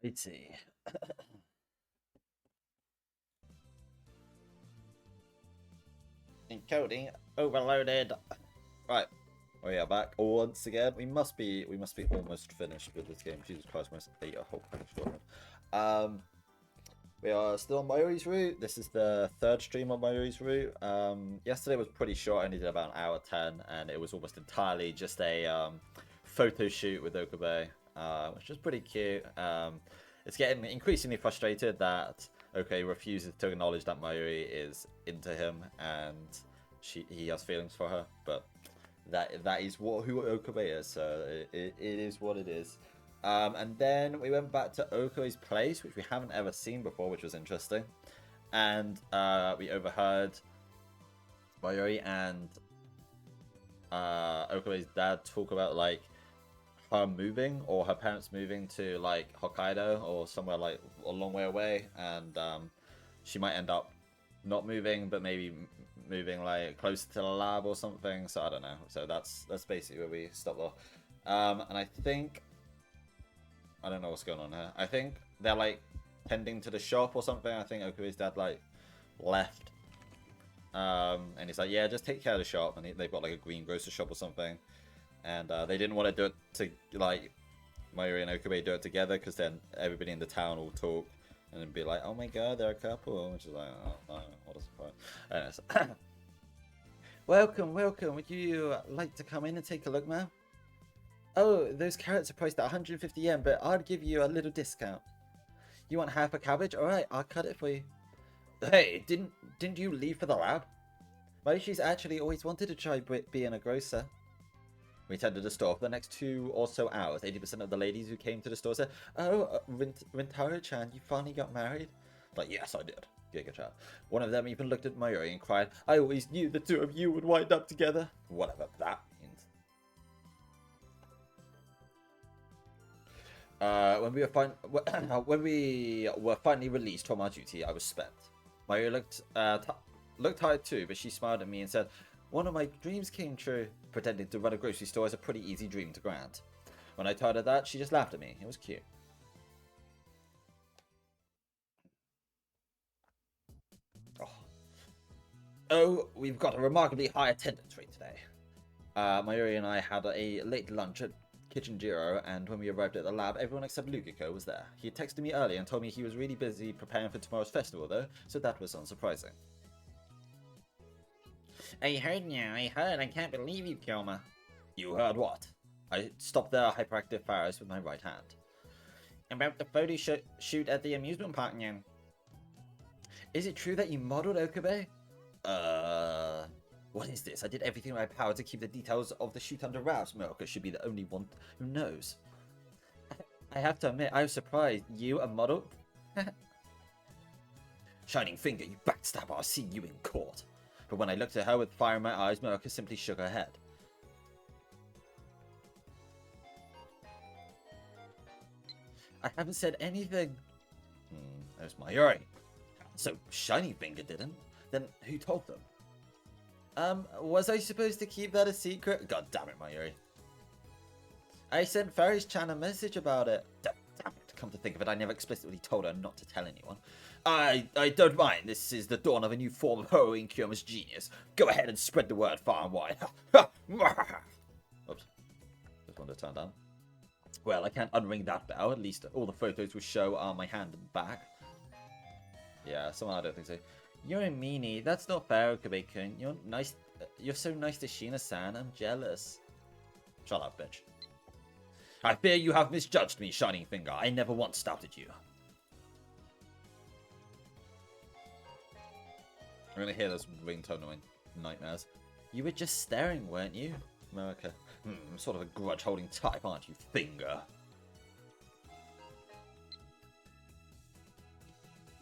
Righty. Encoding overloaded. Right. We are back once again. We must be almost finished with this game. Jesus Christ, I ate a whole package of it. We are still on Mayuri's route. This is the third stream on Mayuri's route. Yesterday was pretty short. I only did about an hour 10, and it was almost entirely just a photo shoot with Okabe, which is pretty cute. It's getting increasingly frustrated that Okabe refuses to acknowledge that Mayuri is into him and he has feelings for her, but that is who Okabe is, so it is what it is. And then we went back to Okabe's place, which we haven't ever seen before, which was interesting. And we overheard Mayuri and Okabe's dad talk about like her moving, or her parents moving to like Hokkaido or somewhere like a long way away, and she might end up not moving, but maybe moving like closer to the lab or something. So I don't know. So that's basically where we stopped there. And I think I don't know what's going on here. I think they're like tending to the shop or something. I think Okabe's dad like left. And he's like, yeah, just take care of the shop. And they've got like a green grocery shop or something. And they didn't want to do it to like Mayuri and Okabe do it together, because then everybody in the town will talk and then be like, oh my god, they're a couple. Which is like, oh, no, what a surprise. Anyways. Welcome. Would you like to come in and take a look, ma'am? Oh, those carrots are priced at 150 yen, but I'll give you a little discount. You want half a cabbage? Alright, I'll cut it for you. Hey, didn't you leave for the lab? She's actually always wanted to try being a grocer. We attended the store for the next 2 or so hours. 80% of the ladies who came to the store said, oh, Rintaro-chan, you finally got married? Like, yes, I did. Giga-chan. One of them even looked at Mayuri and cried, I always knew the two of you would wind up together. Whatever that means. When we were finally released from our duty, I was spent. Mayuri looked tired too, but she smiled at me and said, one of my dreams came true. Pretending to run a grocery store is a pretty easy dream to grant. When I told her that, she just laughed at me. It was cute. Oh, we've got a remarkably high attendance rate today. Mayuri and I had a late lunch at Kitchen Jiro, and when we arrived at the lab, everyone except Lugiko was there. He had texted me earlier and told me he was really busy preparing for tomorrow's festival, though, so that was unsurprising. I heard. I can't believe you, Kyoma. You heard what? I stopped the hyperactive virus with my right hand. About the photo shoot at the amusement park, Nyan. Is it true that you modeled Okabe? What is this? I did everything in my power to keep the details of the shoot under wraps. Miroka should be the only one who knows. I have to admit, I was surprised. You, a model? Shining finger, you backstabber, I'll see you in court. But when I looked at her with fire in my eyes, Miroka simply shook her head. I haven't said anything. There's Mayuri. So Shining Finger didn't? Then who told them? Was I supposed to keep that a secret? God damn it, Mayuri. I sent Faris-chan a message about it. Damn it, come to think of it, I never explicitly told her not to tell anyone. I don't mind. This is the dawn of a new form of harrowing Kyoma's genius. Go ahead and spread the word far and wide. Oops. Just wanted to turn down. Well, I can't unring that bell. At least all the photos will show are my hand and back. Yeah, somehow I don't think so. You're a meanie. That's not fair, Okabe-kun. You're nice. You're so nice to Shina-san. I'm jealous. Shut up, bitch. I fear you have misjudged me, Shining Finger. I never once doubted you. I'm gonna hear this ringtone knowing nightmares. You were just staring, weren't you? America. Sort of a grudge-holding type, aren't you, Finger?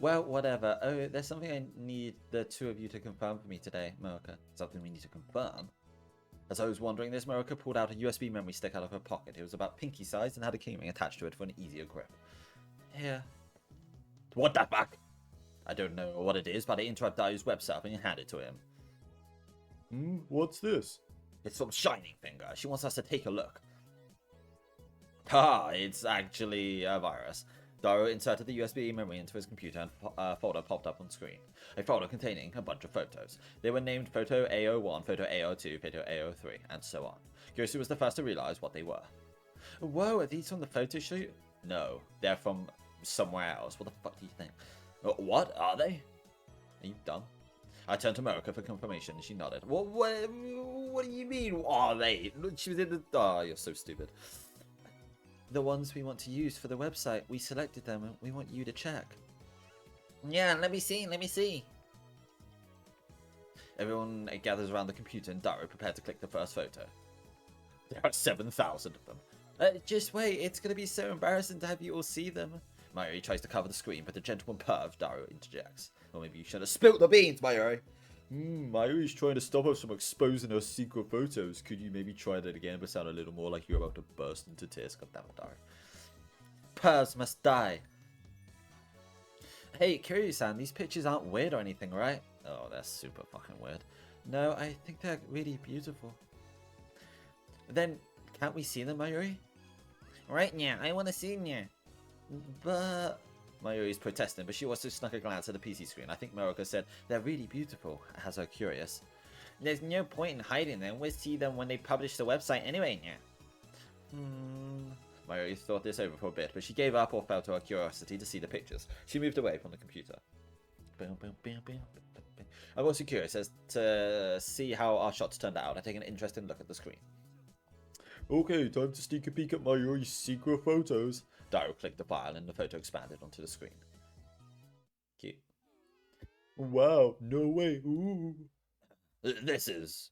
Well, whatever. Oh, there's something I need the two of you to confirm for me today, Moroka. Something we need to confirm? As I was wondering this, Moroka pulled out a USB memory stick out of her pocket. It was about pinky sized and had a keyring attached to it for an easier grip. Here. Want that back? I don't know what it is, but I interrupt Daiu's web surfing and hand it to him. What's this? It's from Shining Finger. She wants us to take a look. It's actually a virus. Daru inserted the USB memory into his computer and a folder popped up on screen. A folder containing a bunch of photos. They were named Photo A01, Photo A02, Photo A03, and so on. Kyosu was the first to realize what they were. Whoa, are these from the photo shoot? No, they're from somewhere else. What the fuck do you think? What? Are they? Are you dumb? I turned to Mocha for confirmation and she nodded. What do you mean, are they? She was in the... Oh, you're so stupid. The ones we want to use for the website. We selected them and we want you to check. Yeah, let me see. Everyone gathers around the computer and Daru prepared to click the first photo. There are 7,000 of them. Just wait, it's going to be so embarrassing to have you all see them. Mayuri tries to cover the screen, but the gentleman perv, Daru, interjects. Or maybe you should have spilt the beans, Mayuri. Mayuri's trying to stop us from exposing her secret photos. Could you maybe try that again, but sound a little more like you're about to burst into tears? God damn it, Daru. Pervs must die. Hey, Kiryu-san, these pictures aren't weird or anything, right? Oh, they're super fucking weird. No, I think they're really beautiful. Then, can't we see them, Mayuri? Right, yeah, I want to see them, yeah. But... Mayuri's protesting, but she also snuck a glance at the PC screen. I think Moroka said, they're really beautiful, has her curious. There's no point in hiding them. We'll see them when they publish the website anyway, yeah. Mayuri thought this over for a bit, but she gave up or fell to her curiosity to see the pictures. She moved away from the computer. I'm also curious as to see how our shots turned out. I take an interesting look at the screen. Okay, time to sneak a peek at Mayuri's secret photos. Daru clicked the file and the photo expanded onto the screen. Cute. Wow, no way. Ooh. This is...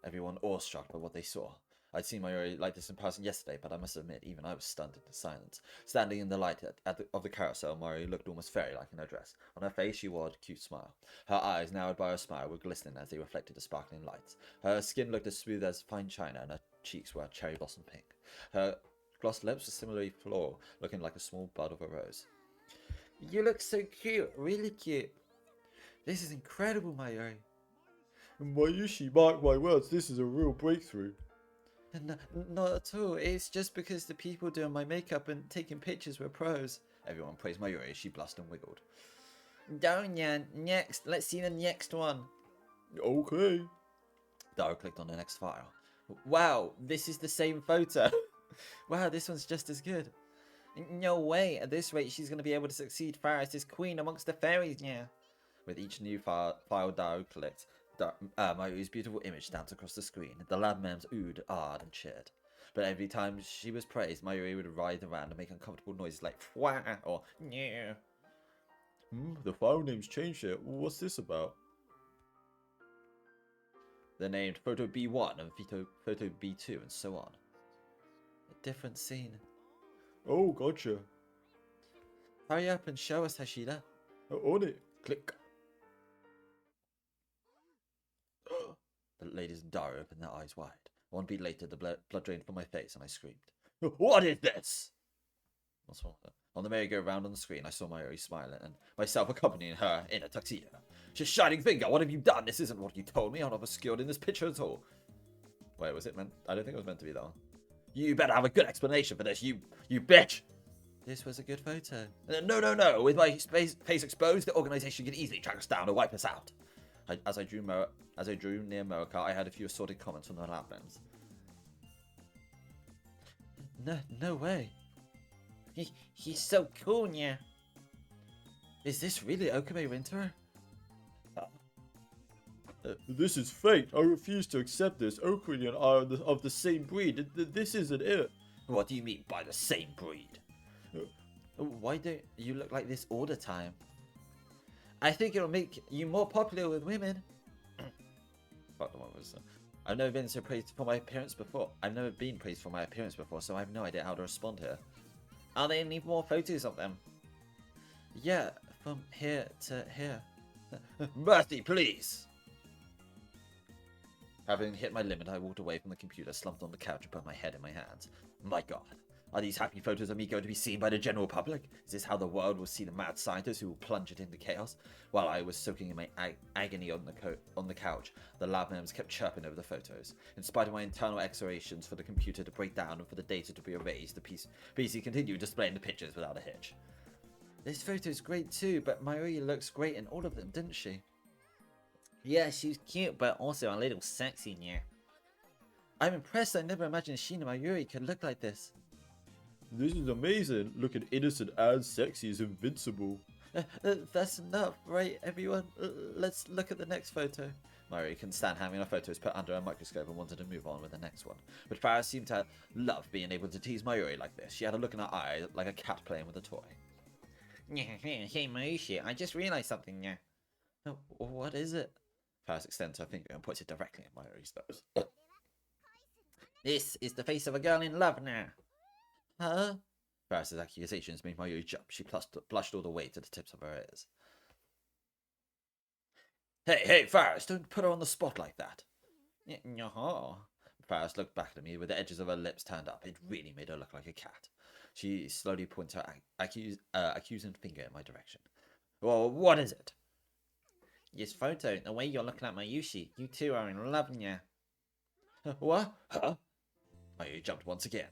Everyone awestruck by what they saw. I'd seen Mayuri like this in person yesterday, but I must admit, even I was stunned into silence. Standing in the light of the carousel, Mayuri looked almost fairy-like in her dress. On her face, she wore a cute smile. Her eyes, narrowed by her smile, were glistening as they reflected the sparkling lights. Her skin looked as smooth as fine china, and her cheeks were cherry blossom pink. Her glossed lips were similarly floral, looking like a small bud of a rose. You look so cute, really cute. This is incredible, Mayuri. Mayushi, mark my words, this is a real breakthrough. Not at all. It's just because the people doing my makeup and taking pictures were pros. Everyone praised Mayuri as she blushed and wiggled. Donya, next. Let's see the next one. Okay. Daru clicked on the next file. Wow, this is the same photo. Wow, this one's just as good. No way. At this rate, she's going to be able to succeed Faris as queen amongst the fairies, yeah. With each new file Daru clicked, Mayuri's beautiful image danced across the screen. The lab members oohed, ahed, and cheered. But every time she was praised, Mayuri would writhe around and make uncomfortable noises like "fwah" or "yeah." The file name's changed here. What's this about? They're named Photo B1 and Photo B2 and so on. A different scene. Oh, gotcha. Hurry up and show us, Hashida. On it. Click. The ladies and Daru opened their eyes wide. One beat later, the blood drained from my face and I screamed. What is this? What's wrong with it? On the merry-go-round on the screen, I saw Mayuri smiling and myself accompanying her in a tuxedo. She's shining finger, what have you done? This isn't what you told me. I'm not obscured in this picture at all. Wait, was it meant? I don't think it was meant to be that one. You better have a good explanation for this, you bitch. This was a good photo. No. With my face exposed, the organization can easily track us down and wipe us out. As I drew near Moroka, I had a few assorted comments from the lab members. No way. He's so cool, yeah. Is this really Okame Rinter? This is fate. I refuse to accept this. Okami and I are of the same breed. This isn't it. What do you mean by the same breed? Why don't you look like this all the time? I think it'll make you more popular with women. Fuck, what was that? I've never been praised for my appearance before, so I have no idea how to respond here. Are there any more photos of them? Yeah, from here to here. Mercy, please! Having hit my limit, I walked away from the computer, slumped on the couch and put my head in my hands. My god. Are these happy photos of me going to be seen by the general public? Is this how the world will see the mad scientist who will plunge it into chaos? While I was soaking in my agony on the couch, the lab members kept chirping over the photos. In spite of my internal exhortations for the computer to break down and for the data to be erased, the PC continued displaying the pictures without a hitch. This photo's great too, but Mayuri looks great in all of them, didn't she? Yeah, she's cute, but also a little sexy, yeah. I'm impressed. I never imagined Sheena Mayuri could look like this. This is amazing. Looking innocent and sexy is invincible. That's enough, right, everyone? Let's look at the next photo. Mayuri couldn't stand having her photos put under a microscope and wanted to move on with the next one. But Farah seemed to love being able to tease Mayuri like this. She had a look in her eye like a cat playing with a toy. Hey, Mayushi, I just realized something, yeah. Oh, what is it? Farah extends her finger and puts it directly in Mayuri's nose. This is the face of a girl in love now. Huh? Farah's accusations made Mayuri jump. She blushed all the way to the tips of her ears. Hey, Faris, don't put her on the spot like that. No. Faris looked back at me with the edges of her lips turned up. It really made her look like a cat. She slowly pointed her accusing finger in my direction. Well, what is it? This photo, the way you're looking at Mayushi, you two are in love now. What? Huh? Mayuri jumped once again.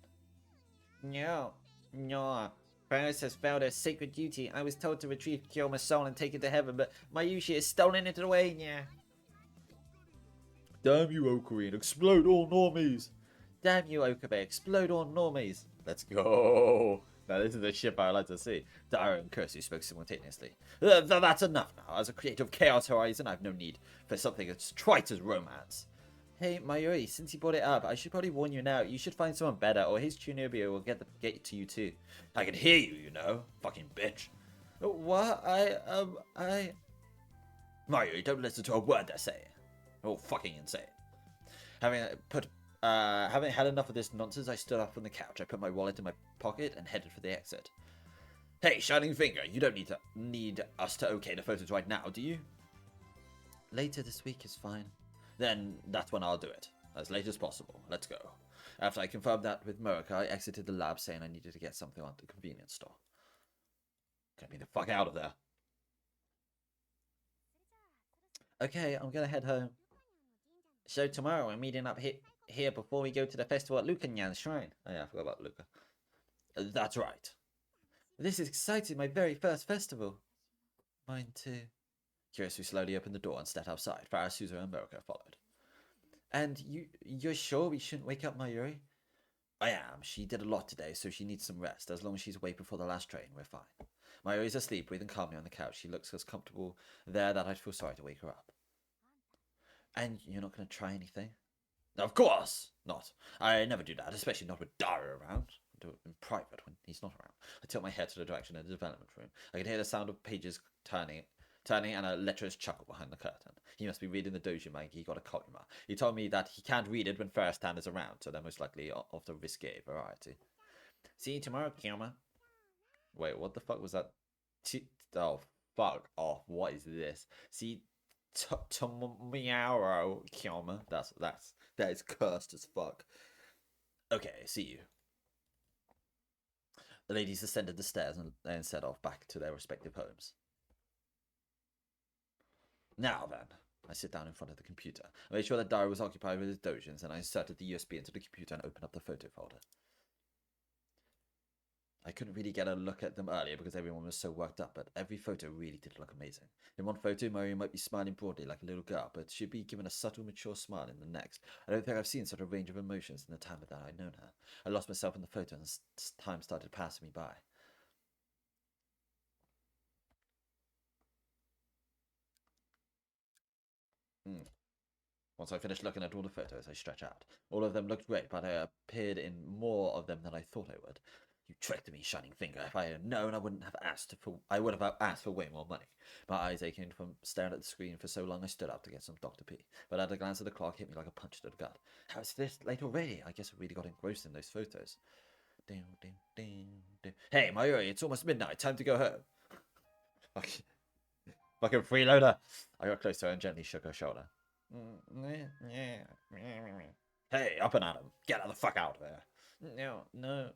No. Faris has failed her sacred duty. I was told to retrieve Kyoma's soul and take it to heaven, but Mayushi has stolen it away, yeah. Damn you, Ocarine. Explode all normies. Damn you, Okabe. Explode all normies. Let's go. Now this is the ship I like to see. Dara and Kursu spoke simultaneously. That's enough now. As a creator of Chaos Horizon, I have no need for something as trite as romance. Hey, Mayuri, since you brought it up, I should probably warn you now. You should find someone better, or his Chunobio will get to you too. I can hear you, you know. Fucking bitch. What? Mayuri, don't listen to a word they're saying. Oh, fucking insane. Having had enough of this nonsense, I stood up from the couch. I put my wallet in my pocket and headed for the exit. Hey, Shining Finger, you don't need us to okay the photos right now, do you? Later this week is fine. Then that's when I'll do it. As late as possible. Let's go. After I confirmed that with Murica, I exited the lab saying I needed to get something at the convenience store. Get me the fuck out of there. Okay, I'm gonna head home. So tomorrow we're meeting up here before we go to the festival at Lucanyan's shrine. Oh yeah, I forgot about Luca. That's right. This is exciting, my very first festival. Mine too. Kirisu slowly opened the door and stepped outside. Farah, Suzu, and Murica followed. And you're sure we shouldn't wake up Mayuri? I am. She did a lot today, so she needs some rest. As long as she's awake before the last train, we're fine. Mayuri's asleep, breathing calmly on the couch. She looks as comfortable there that I'd feel sorry to wake her up. And you're not going to try anything? Of course not. I never do that, especially not with Dara around. I do it in private when he's not around. I tilt my head to the direction of the development room. I can hear the sound of pages turning and a lecherous chuckle behind the curtain. He must be reading the dojo manga he got a Koyama. He told me that he can't read it when Ferris Tan is around, so they're most likely of the risque variety. See you tomorrow, Koyama. Wait, what the fuck was that? Oh, fuck off. What is this? See tomorrow, Koyama. That is cursed as fuck. Okay, see you. The ladies ascended the stairs and set off back to their respective homes. Now then, I sit down in front of the computer. I made sure that Dara was occupied with his dojins, and I inserted the USB into the computer and opened up the photo folder. I couldn't really get a look at them earlier because everyone was so worked up, but every photo really did look amazing. In one photo, Mayuri might be smiling broadly like a little girl, but she'd be given a subtle, mature smile in the next. I don't think I've seen such a range of emotions in the time that I'd known her. I lost myself in the photo and time started passing me by. Once I finished looking at all the photos, I stretched out. All of them looked great, but I appeared in more of them than I thought I would. You tricked me, Shining Finger. If I had known, I would have asked for way more money. My eyes aching from staring at the screen for so long, I stood up to get some Dr. P. But at a glance at the clock, hit me like a punch to the gut. How is this late already? I guess I really got engrossed in those photos. Hey, Mayuri, it's almost midnight. Time to go home. Fucking freeloader. I got close to her and gently shook her shoulder. Hey, up and at him. Get the fuck out of there. No,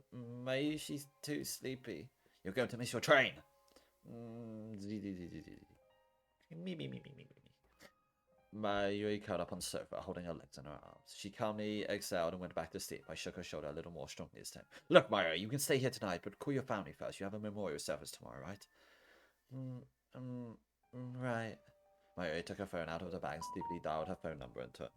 Mayushi's too sleepy. You're going to miss your train. Mayuri curled up on the sofa, holding her legs in her arms. She calmly exhaled and went back to sleep. I shook her shoulder a little more strongly this time. Look, Mayuri, you can stay here tonight, but call your family first. You have a memorial service tomorrow, right? Mm, right. Mayuri took her phone out of the bag and stupidly dialed her phone number into it.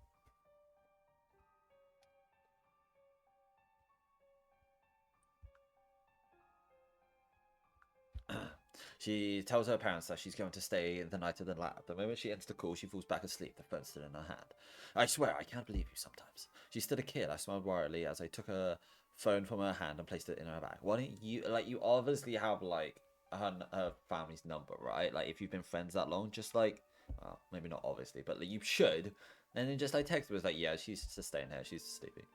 She tells her parents that she's going to stay the night in the lab. The moment she ends the call, she falls back asleep, the phone still in her hand. I swear, I can't believe you sometimes. She's still a kid. I smiled worriedly as I took her phone from her hand and placed it in her bag. Why don't you, like, you obviously have, like, her family's number, right? Like, if you've been friends that long, just, like, well, maybe not obviously, but, like, you should. And then just, like, text her, was like, yeah, she's just staying here. She's sleeping.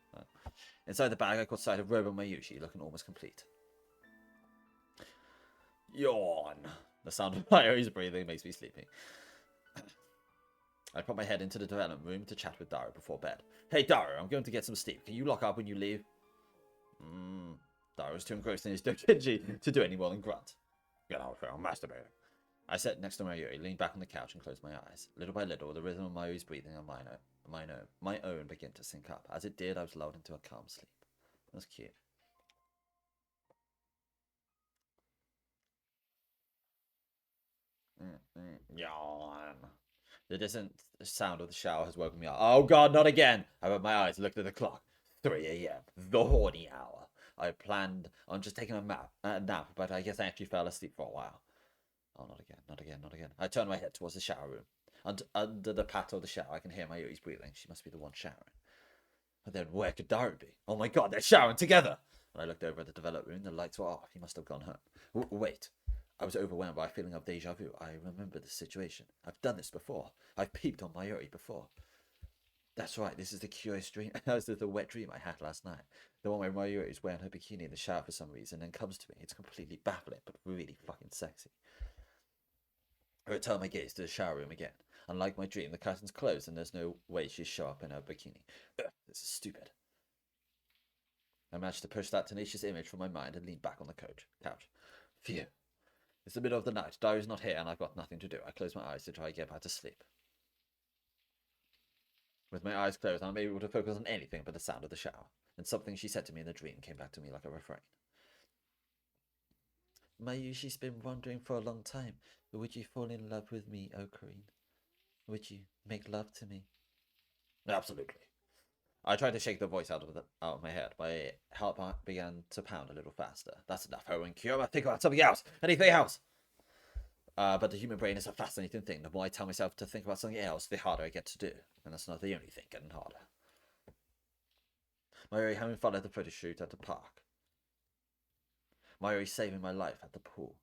Inside the bag, I caught sight of Robo Mayushi, looking almost complete. Yawn. The sound of Mayuri's breathing makes me sleepy. I put my head into the development room to chat with Daru before bed. Hey, Daru, I'm going to get some sleep. Can you lock up when you leave? Daru was too engrossed in his doujinshi to do any more than grunt. Get out here, I'm masturbating. I sat next to Mayuri, leaned back on the couch and closed my eyes. Little by little, the rhythm of Mayuri's breathing and my own began to sync up. As it did, I was lulled into a calm sleep. That's cute. Yawn. The distant sound of the shower has woken me up. Oh god, not again! I rubbed my eyes and looked at the clock. 3 a.m. The horny hour. I planned on just taking a nap, but I guess I actually fell asleep for a while. Oh, not again, not again, not again. I turned my head towards the shower room. Under the patter of the shower, I can hear Mayuri's breathing. She must be the one showering. But then where could Daru be? Oh my god, they're showering together! When I looked over at the development room, the lights were off. He must have gone home. Wait. I was overwhelmed by a feeling of deja vu. I remember this situation. I've done this before. I've peeped on Mayuri before. That's right, this is the curious dream. This is the wet dream I had last night. The one where Mayuri is wearing her bikini in the shower for some reason and comes to me. It's completely baffling, but really fucking sexy. I return my gaze to the shower room again. Unlike my dream, the curtain's closed and there's no way she'd show up in her bikini. Ugh, this is stupid. I managed to push that tenacious image from my mind and leaned back on the couch. Phew. It's the middle of the night. Daru's not here and I've got nothing to do. I close my eyes to try and get back to sleep. With my eyes closed, I'm able to focus on anything but the sound of the shower. And something she said to me in the dream came back to me like a refrain. Mayushi's been wondering for a long time. Would you fall in love with me, Ocarine? Would you make love to me? Absolutely. I tried to shake the voice out of my head. My heart began to pound a little faster. That's enough, Owen. Kyoma, think about something else. Anything else? But the human brain is a fascinating thing. The more I tell myself to think about something else, the harder I get to do. And that's not the only thing getting harder. Mayuri having fun at the photo shoot at the park. Mayuri saving my life at the pool.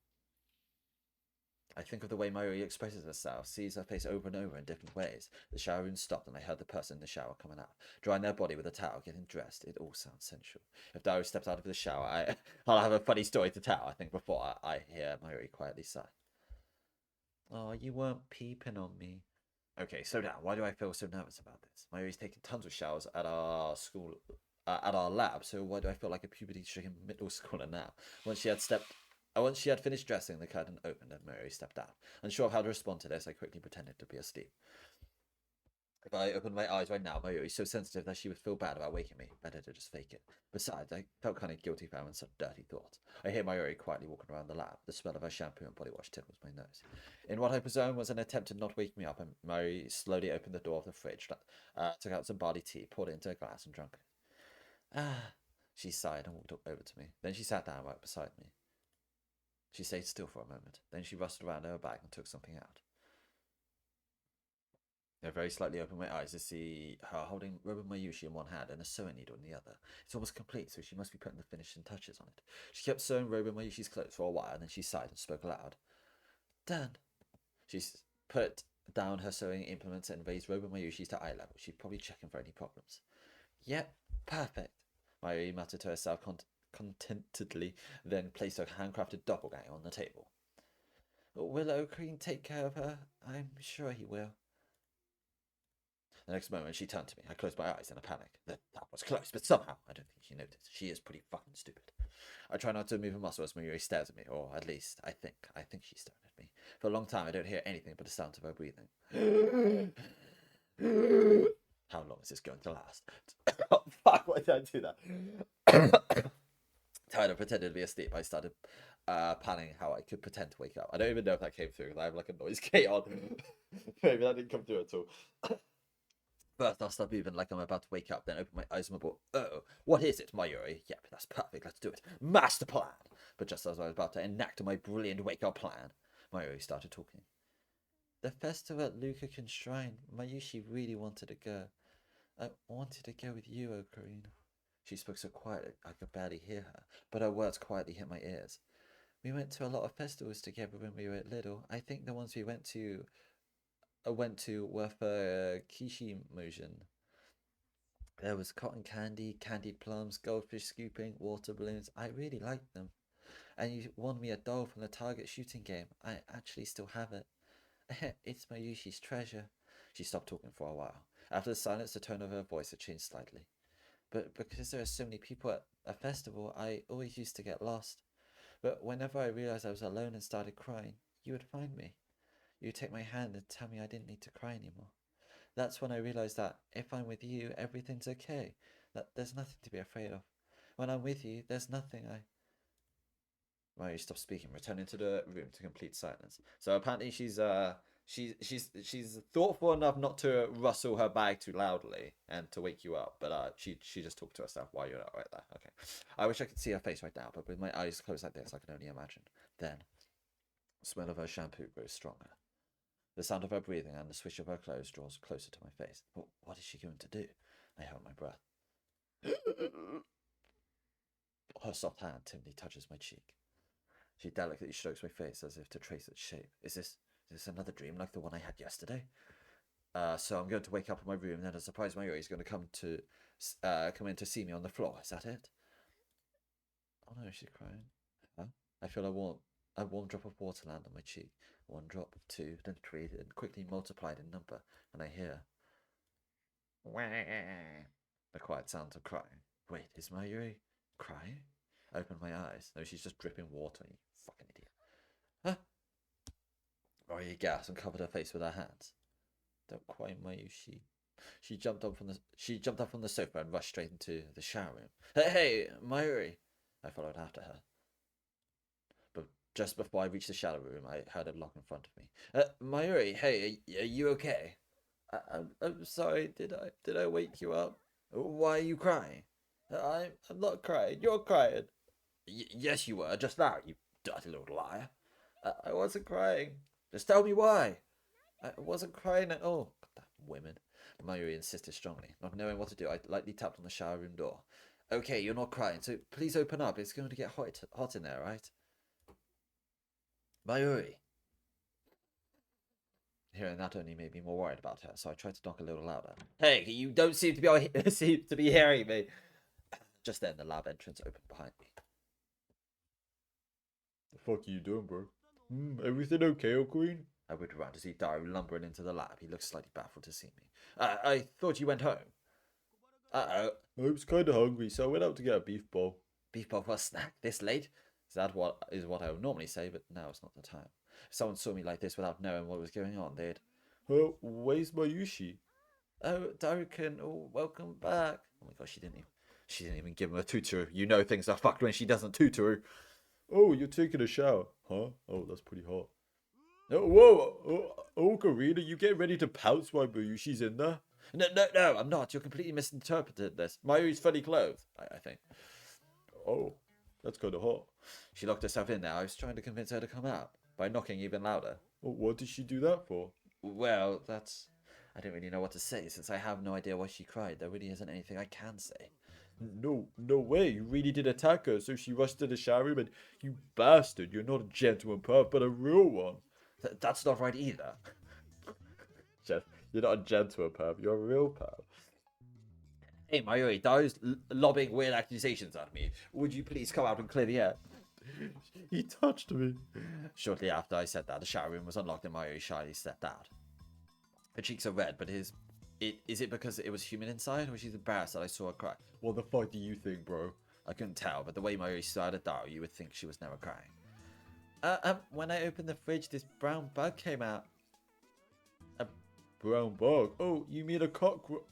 I think of the way Mayuri expresses herself, sees her face over and over in different ways. The shower room stopped and I heard the person in the shower coming out, drying their body with a towel, getting dressed. It all sounds sensual. If Daru steps out of the shower, I'll have a funny story to tell, I think, before I hear Mayuri quietly sigh. Oh, you weren't peeping on me. Okay, so now, why do I feel so nervous about this? Mayuri's taken tons of showers at our school, at our lab, so why do I feel like a puberty-stricken middle schooler now? Once she had finished dressing, the curtain opened and Mayuri stepped out. Unsure of how to respond to this, I quickly pretended to be asleep. If I opened my eyes right now, Mayuri is so sensitive that she would feel bad about waking me. Better to just fake it. Besides, I felt kind of guilty for having such dirty thoughts. I hear Mayuri quietly walking around the lab. The smell of her shampoo and body wash tickles my nose. In what I presume was an attempt to not wake me up, and Mayuri slowly opened the door of the fridge, took out some barley tea, poured it into a glass, and drank it. Ah, she sighed and walked over to me. Then she sat down right beside me. She stayed still for a moment. Then she rustled around her bag and took something out. I very slightly opened my eyes to see her holding Rubber Mayushi in one hand and a sewing needle in the other. It's almost complete, so she must be putting the finishing touches on it. She kept sewing Rubber Mayushi's clothes for a while, and then she sighed and spoke aloud. Done. She put down her sewing implements and raised Rubber Mayushi's to eye level. She's probably checking for any problems. Yep, perfect. Mayuri muttered to herself contentedly, then placed her handcrafted doppelganger on the table. Will Ocarine take care of her? I'm sure he will. The next moment, she turned to me. I closed my eyes in a panic. That was close, but somehow, I don't think she noticed. She is pretty fucking stupid. I try not to move a muscle as Mayuri stares at me, or at least, I think she's staring at me. For a long time, I don't hear anything but the sound of her breathing. How long is this going to last? Oh, fuck, why did I do that? Tired of pretending to be asleep, I started planning how I could pretend to wake up. I don't even know if that came through because I have like a noise gate on. Maybe that didn't come through at all. First, I'll start moving like I'm about to wake up, then open my eyes and my oh, what is it, Mayuri? Yep, that's perfect, let's do it. Master plan! But just as I was about to enact my brilliant wake-up plan, Mayuri started talking. The festival at Lukakin Shrine, Mayushi really wanted to go. I wanted to go with you, Ocarina. She spoke so quietly I could barely hear her, but her words quietly hit my ears. We went to a lot of festivals together when we were little. I think the ones we went to were for Kishimushin. There was cotton candy, candied plums, goldfish scooping, water balloons. I really liked them. And you won me a doll from the target shooting game. I actually still have it. It's Mayushi's treasure. She stopped talking for a while. After the silence, the tone of her voice had changed slightly. But because there are so many people at a festival, I always used to get lost. But whenever I realized I was alone and started crying, you would find me. You'd take my hand and tell me I didn't need to cry anymore. That's when I realized that if I'm with you, everything's okay. That there's nothing to be afraid of. When I'm with you, there's nothing Mary stopped speaking, returning to the room to complete silence. So apparently she's thoughtful enough not to rustle her bag too loudly and to wake you up, but she just talked to herself while you're not right there. Okay. I wish I could see her face right now, but with my eyes closed like this, I can only imagine. Then the smell of her shampoo grows stronger. The sound of her breathing and the swish of her clothes draws closer to my face. What is she going to do? I held my breath. Her soft hand timidly touches my cheek. She delicately strokes my face as if to trace its shape. Is this another dream like the one I had yesterday? So I'm going to wake up in my room, and then a surprise Mayuri is going to come in to see me on the floor. Is that it? Oh no, she's crying. Huh? I feel a warm drop of water land on my cheek. 1 drop, 2, then 3, then quickly multiplied in number, and I hear the quiet sounds of crying. Wait, is Mayuri crying? I open my eyes. No, she's just dripping water, you fucking idiot. Huh? Mayuri gasped and covered her face with her hands. Don't cry, Mayushi. She jumped up from the sofa and rushed straight into the shower room. Hey, Mayuri! I followed after her. But just before I reached the shower room, I heard a knock in front of me. Mayuri, hey, are you okay? I'm sorry. Did I wake you up? Why are you crying? I'm not crying. You're crying. Yes, you were just now. You dirty little liar. I wasn't crying. Just tell me why. I wasn't crying at all. God, women. Mayuri insisted strongly. Not knowing what to do, I lightly tapped on the shower room door. Okay, you're not crying, so please open up. It's going to get hot in there, right? Mayuri. Hearing that only made me more worried about her, so I tried to knock a little louder. Hey, you don't seem to be hearing me. Just then, the lab entrance opened behind me. The fuck are you doing, bro? Everything okay, Ocarina? I whipped around to see Daru lumbering into the lab. He looked slightly baffled to see me. I thought you went home. Uh-oh. I was kind of hungry, so I went out to get a beef bowl. Beef bowl for a snack this late? That is what I would normally say, but now it's not the time. If someone saw me like this without knowing what was going on, they'd... Oh, where's Mayushi? Oh, Darukin, welcome back. Oh my gosh, she didn't even give him a tutor. You know things are fucked when she doesn't tutor. Oh, you're taking a shower, huh? Oh, that's pretty hot. Oh, whoa, Ocarina, you getting ready to pounce while Mayushi's in there? No, I'm not. You're completely misinterpreted this. Mayuri's fully clothed, I think. Oh, that's kind of hot. She locked herself in there. I was trying to convince her to come out by knocking even louder. Oh, what did she do that for? Well, I don't really know what to say since I have no idea why she cried. There really isn't anything I can say. No way. You really did attack her, so she rushed to the shower room and you bastard, you're not a gentleman perv, but a real one. That's not right either. Jeff, you're not a gentleman perv, you're a real perv. Hey, Mayuri, Daru's lobbing weird accusations at me. Would you please come out and clear the air? He touched me. Shortly after I said that, the shower room was unlocked and Mayuri shyly stepped out. Her cheeks are red, but is it because it was human inside, or was she embarrassed that I saw her cry? What the fuck do you think, bro? I couldn't tell, but the way Mayuri stared at Daru, you would think she was never crying. When I opened the fridge, this brown bug came out. A brown bug? Oh, you mean a cockroach?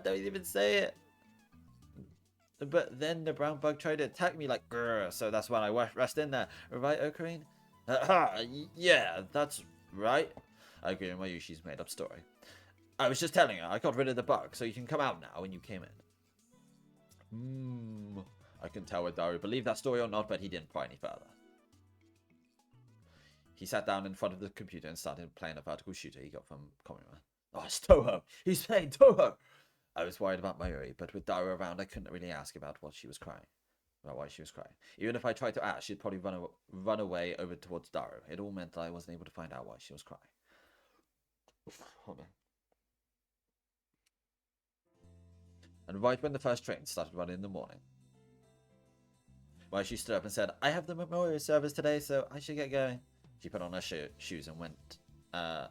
Don't even say it. But then the brown bug tried to attack me like grr, so that's when I rushed in there. Right, Ocarine? Yeah, that's right. I agree with Mayushi's made up story. I was just telling her I got rid of the bug, so you can come out now when you came in. I can tell whether Daru believed that story or not, but he didn't pry any further. He sat down in front of the computer and started playing a vertical shooter he got from Komima. Oh, it's Toho! He's playing Toho! I was worried about Mayuri, but with Daru around, I couldn't really ask about what she was crying. About why she was crying. Even if I tried to ask, she'd probably run away over towards Daru. It all meant that I wasn't able to find out why she was crying. Hold on. And right when the first train started running in the morning, she stood up and said, I have the memorial service today, so I should get going. She put on her shoes and went. I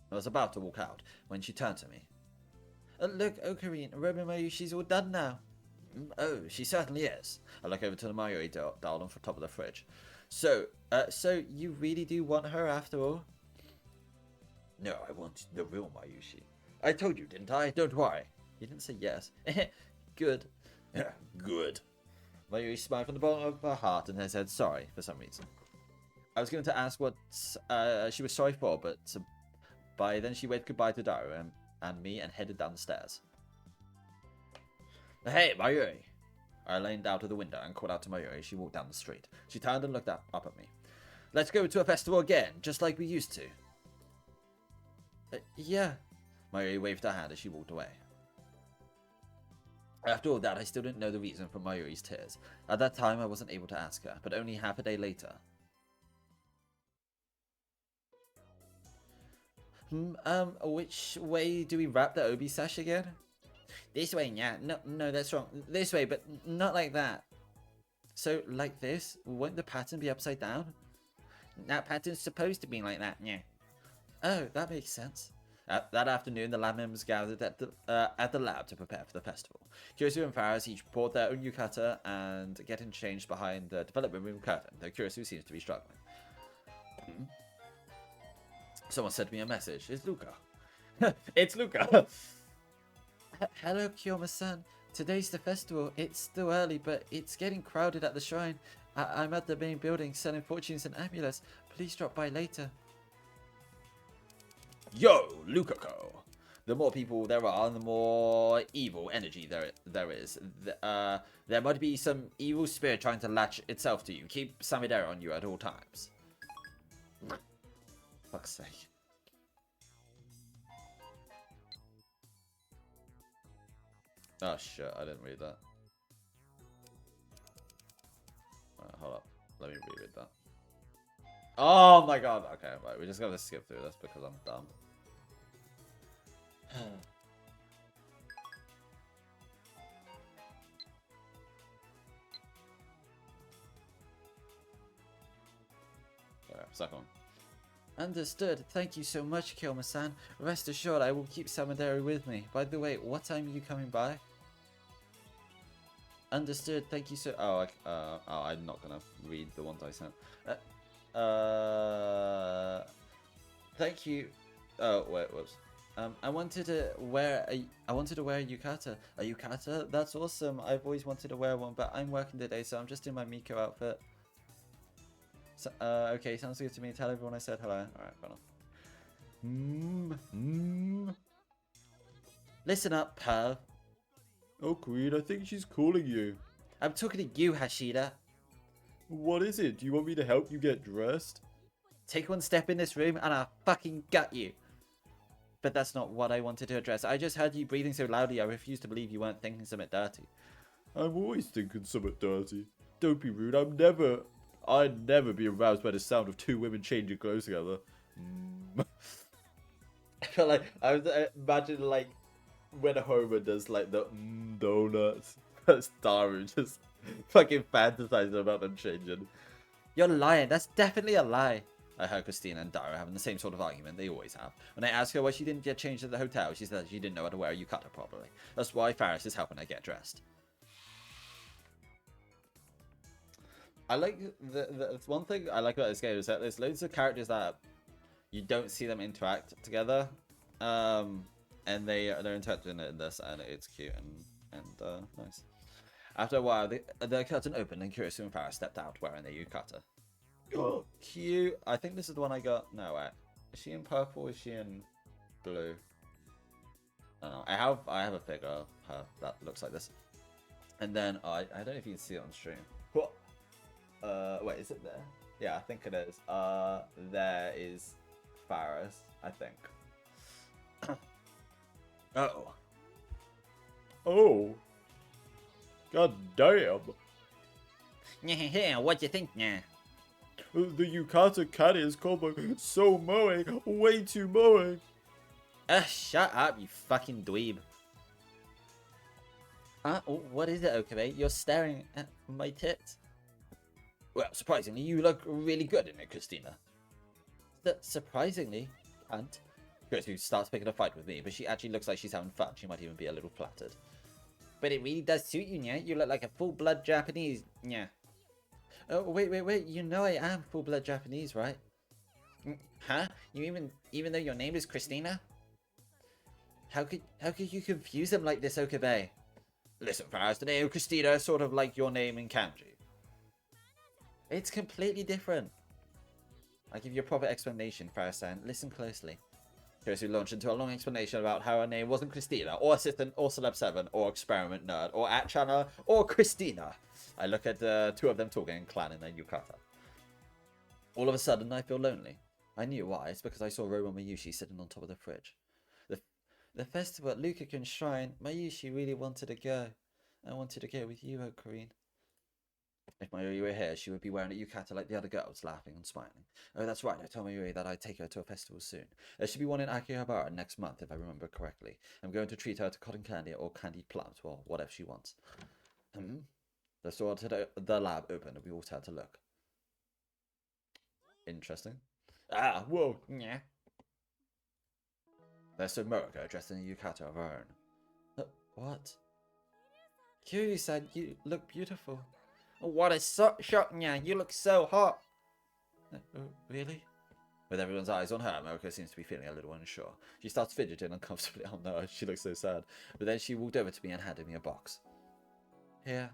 was about to walk out when she turned to me. Look, Ocarine, Roman Mayushi's all done now. Oh, she certainly is. I look over to the Mayuri doll on the top of the fridge. So you really do want her after all? No, I want the real Mayushi. I told you, didn't I? Don't worry. You didn't say yes. Good. Yeah, good. Mayuri smiled from the bottom of her heart and said sorry for some reason. I was going to ask what she was sorry for, but by then she waved goodbye to Daru and me and headed down the stairs. Hey, Mayuri! I leaned out of the window and called out to Mayuri as she walked down the street. She turned and looked up at me. Let's go to a festival again, just like we used to. Yeah. Mayuri waved her hand as she walked away. After all that, I still didn't know the reason for Mayuri's tears. At that time, I wasn't able to ask her, but only half a day later. Which way do we wrap the Obi sash again? This way, yeah. No, that's wrong. This way, but not like that. So, like this? Won't the pattern be upside down? That pattern's supposed to be like that, yeah. Oh, that makes sense. That afternoon, the lab members gathered at the lab to prepare for the festival. Kyosu and Faris each brought their own yukata and getting changed behind the development room curtain, though Kyosu seems to be struggling. Someone sent me a message. It's Luca. It's Luca. Hello, Kiyoma-san. Today's the festival. It's still early, but it's getting crowded at the shrine. I'm at the main building selling fortunes and amulets. Please drop by later. Yo, Lukako. The more people there are, the more evil energy there is. There might be some evil spirit trying to latch itself to you. Keep Samidera on you at all times. Fuck's sake. Oh shit, I didn't read that. Hold up. Let me reread that. Oh my god. Okay, right. We're just gonna skip through this because I'm dumb. Second one. Understood. Thank you so much, Kilma-san. Rest assured, I will keep Samadari with me. By the way, what time are you coming by? Understood. Thank you so. Oh, I'm not gonna read the ones I sent. Thank you. Oh wait, whoops. I wanted to wear a yukata. A yukata? That's awesome. I've always wanted to wear one, but I'm working today, so I'm just in my Miko outfit. So, okay, sounds good to me. Tell everyone I said hello. Alright, fair enough. Listen up, perv. Oh, Queen, I think she's calling you. I'm talking to you, Hashida. What is it? Do you want me to help you get dressed? Take one step in this room and I'll fucking gut you. But that's not what I wanted to address. I just heard you breathing so loudly I refuse to believe you weren't thinking something dirty. I'm always thinking something dirty. Don't be rude. I'd never be aroused by the sound of two women changing clothes together. I feel like I was imagine like when Homer does like the donuts. That's Daru just fucking fantasizing about them changing. You're lying. That's definitely a lie. I heard Christina and Daru having the same sort of argument they always have. When I asked her why she didn't get changed at the hotel, she said she didn't know how to wear a yukata properly. That's why Faris is helping her get dressed. I like the one thing I like about this game is that there's loads of characters that you don't see them interact together, and they're interacting in this, and it's cute and nice. After a while, the curtain opened and Kurisu and Farah stepped out wearing their yukata. Oh, cute. I think this is the one I got. No, wait. Is she in purple? Is she in blue? I don't know. I have a figure of her that looks like this. And then I don't know if you can see it on stream. What? Wait, is it there? Yeah, I think it is. There is Faris, I think. Oh. Oh. God damn. Yeah, what do you think now? The Yukata cat is called so mowing. Way too mowing. Shut up, you fucking dweeb. What is it, Okabe? You're staring at my tits. Well, surprisingly, you look really good in it, Christina. Surprisingly, cunt. Chris starts picking a fight with me, but she actually looks like she's having fun. She might even be a little flattered. But it really does suit you, yeah? You look like a full-blood Japanese, yeah. Oh, wait. You know I am full-blood Japanese, right? Huh? You even though your name is Christina? How could you confuse them like this, Okabe? Listen, Faraz, the name Christina is sort of like your name in kanji. It's completely different. I'll give you a proper explanation, Faraz-san. Listen closely. Kurisu launched into a long explanation about how her name wasn't Christina, or Assistant, or Celeb 7, or Experiment Nerd, or Atchana, or Christina. I look at the two of them talking and clanning their yukata. All of a sudden, I feel lonely. I knew why. It's because I saw Robo Mayushi sitting on top of the fridge. The festival at Lukaku's shrine, Mayushi really wanted to go. I wanted to go with you, Ocarine. If Mayuri were here, she would be wearing a yukata like the other girls, laughing and smiling. Oh, that's right, I told Mayuri that I'd take her to a festival soon. There should be one in Akihabara next month, if I remember correctly. I'm going to treat her to cotton candy or candied plums, or whatever she wants. The door to the lab opened and we all had to look. Interesting. Whoa. Yeah. There's some Murako dressed in a yukata of her own. What? Kiryu-san, you look beautiful. What a shock, Nya. You look so hot. Really? With everyone's eyes on her, Murako seems to be feeling a little unsure. She starts fidgeting uncomfortably. Oh no, she looks so sad. But then she walked over to me and handed me a box. Here.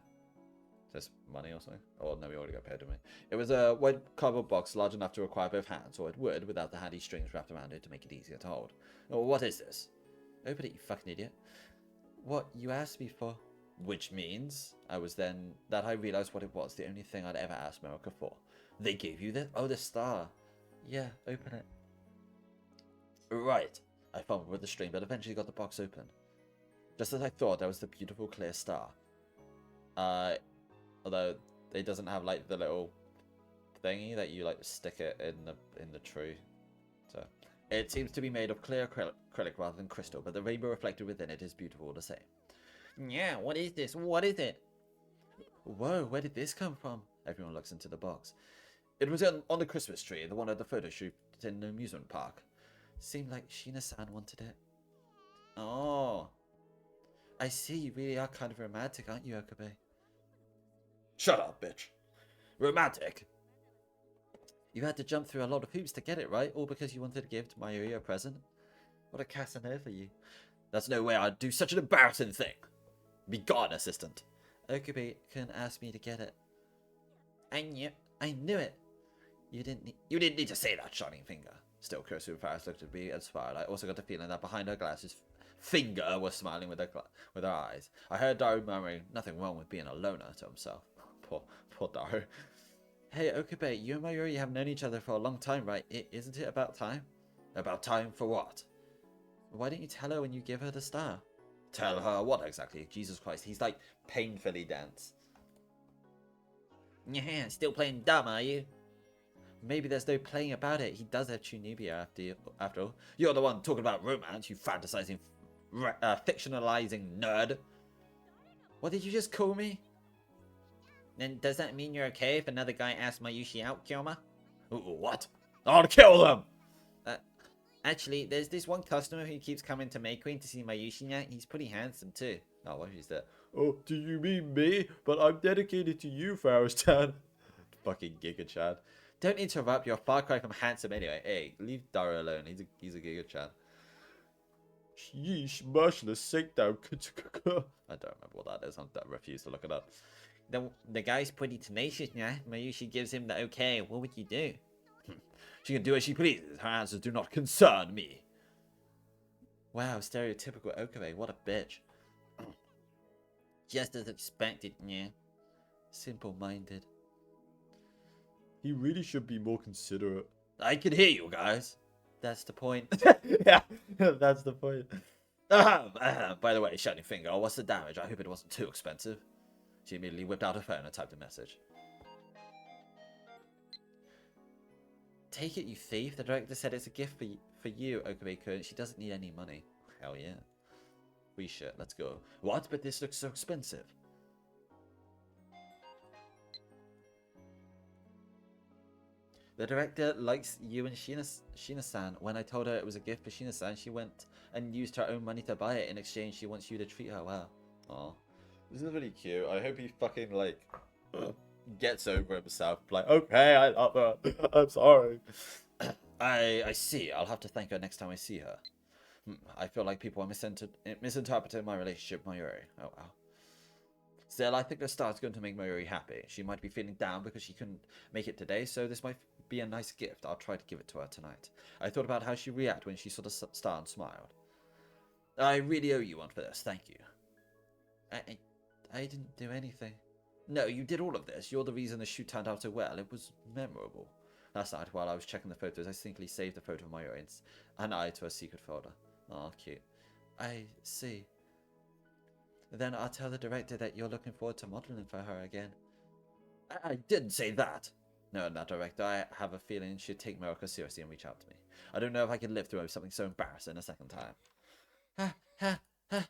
There's money or something? Oh no, we already got paid, didn't we? It was a white cardboard box large enough to require both hands, or it would, without the handy strings wrapped around it to make it easier to hold. Oh, what is this? Open it, you fucking idiot. What you asked me for. Which means, I realized what it was, the only thing I'd ever asked Murako for. They gave you this? Oh, the star. Yeah, open it. Right. I fumbled with the string, but eventually got the box open. Just as I thought, there was the beautiful clear star. Although it doesn't have like the little thingy that you like stick it in the tree. So it seems to be made of clear acrylic rather than crystal, but the rainbow reflected within it is beautiful all the same. Yeah, what is this? What is it? Whoa, where did this come from? Everyone looks into the box. It was on the Christmas tree, the one at the photo shoot in the amusement park. Seemed like Sheena-san wanted it. Oh. I see, you really are kind of romantic, aren't you, Okabe? Shut up, bitch. Romantic? You had to jump through a lot of hoops to get it, right? All because you wanted to give to Mayuri a present? What a Casanova you. There's no way I'd do such an embarrassing thing. Be gone, assistant. Okabe couldn't ask me to get it. I knew it. You didn't need to say that, shining finger. Still, Kurisu Faris looked at me and smiled. I also got the feeling that behind her glasses, finger was smiling with her eyes. I heard Daru murmuring, nothing wrong with being a loner, to himself. Poor Daru. Hey, Okabe, you and Mayuri have known each other for a long time, right? Isn't it about time? About time for what? Why don't you tell her when you give her the star? Tell her what exactly? Jesus Christ, he's like painfully dense. Yeah, still playing dumb, are you? Maybe there's no playing about it. He does have Chunibia after all. You're the one talking about romance, you fantasizing, fictionalizing nerd. What did you just call me? Then does that mean you're okay if another guy asks Mayushi out, Kyoma? What? I'll kill them! Actually, there's this one customer who keeps coming to May Queen to see Mayushi now. He's pretty handsome too. Oh, what is that? Oh, do you mean me? But I'm dedicated to you, Faris-chan. Fucking Giga Chad. Don't interrupt, you're a far cry from handsome anyway. Hey, leave Daru alone. He's a Giga Chan. Yeesh, merciless shakedown. I don't remember what that is. I refuse to look it up. The guy's pretty tenacious, yeah? Mayuri gives him the okay. What would you do? She can do as she pleases. Her answers do not concern me. Wow, stereotypical Okabe. What a bitch. Just as expected, yeah. Simple-minded. He really should be more considerate. I can hear you guys. That's the point. Yeah, that's the point. By the way, Shining Finger, what's the damage? I hope it wasn't too expensive. She immediately whipped out her phone and typed a message. Take it, you thief. The director said it's a gift for you, Okabe-kun. She doesn't need any money. Hell yeah. Free shit, let's go. What? But this looks so expensive. The director likes you and Shina-san. When I told her it was a gift for Shina-san, she went and used her own money to buy it. In exchange, she wants you to treat her well. Aw. This is really cute. I hope he fucking, like, gets over himself. Like, okay, I love her. I'm sorry. I see. I'll have to thank her next time I see her. I feel like people are misinterpreting my relationship with Mayuri. Oh, wow. Still, I think the star's going to make Mayuri happy. She might be feeling down because she couldn't make it today, so this might be a nice gift. I'll try to give it to her tonight. I thought about how she'd react when she saw the star and smiled. I really owe you one for this. Thank you. I didn't do anything. No, you did all of this. You're the reason the shoot turned out so well. It was memorable. Last night, while I was checking the photos, I simply saved the photo of Mayuri and I to a secret folder. Aw, cute. I see. Then I'll tell the director that you're looking forward to modeling for her again. I didn't say that. No, not director. I have a feeling she'd take Miracle seriously and reach out to me. I don't know if I could live through something so embarrassing a second time. Ha, ha, ha.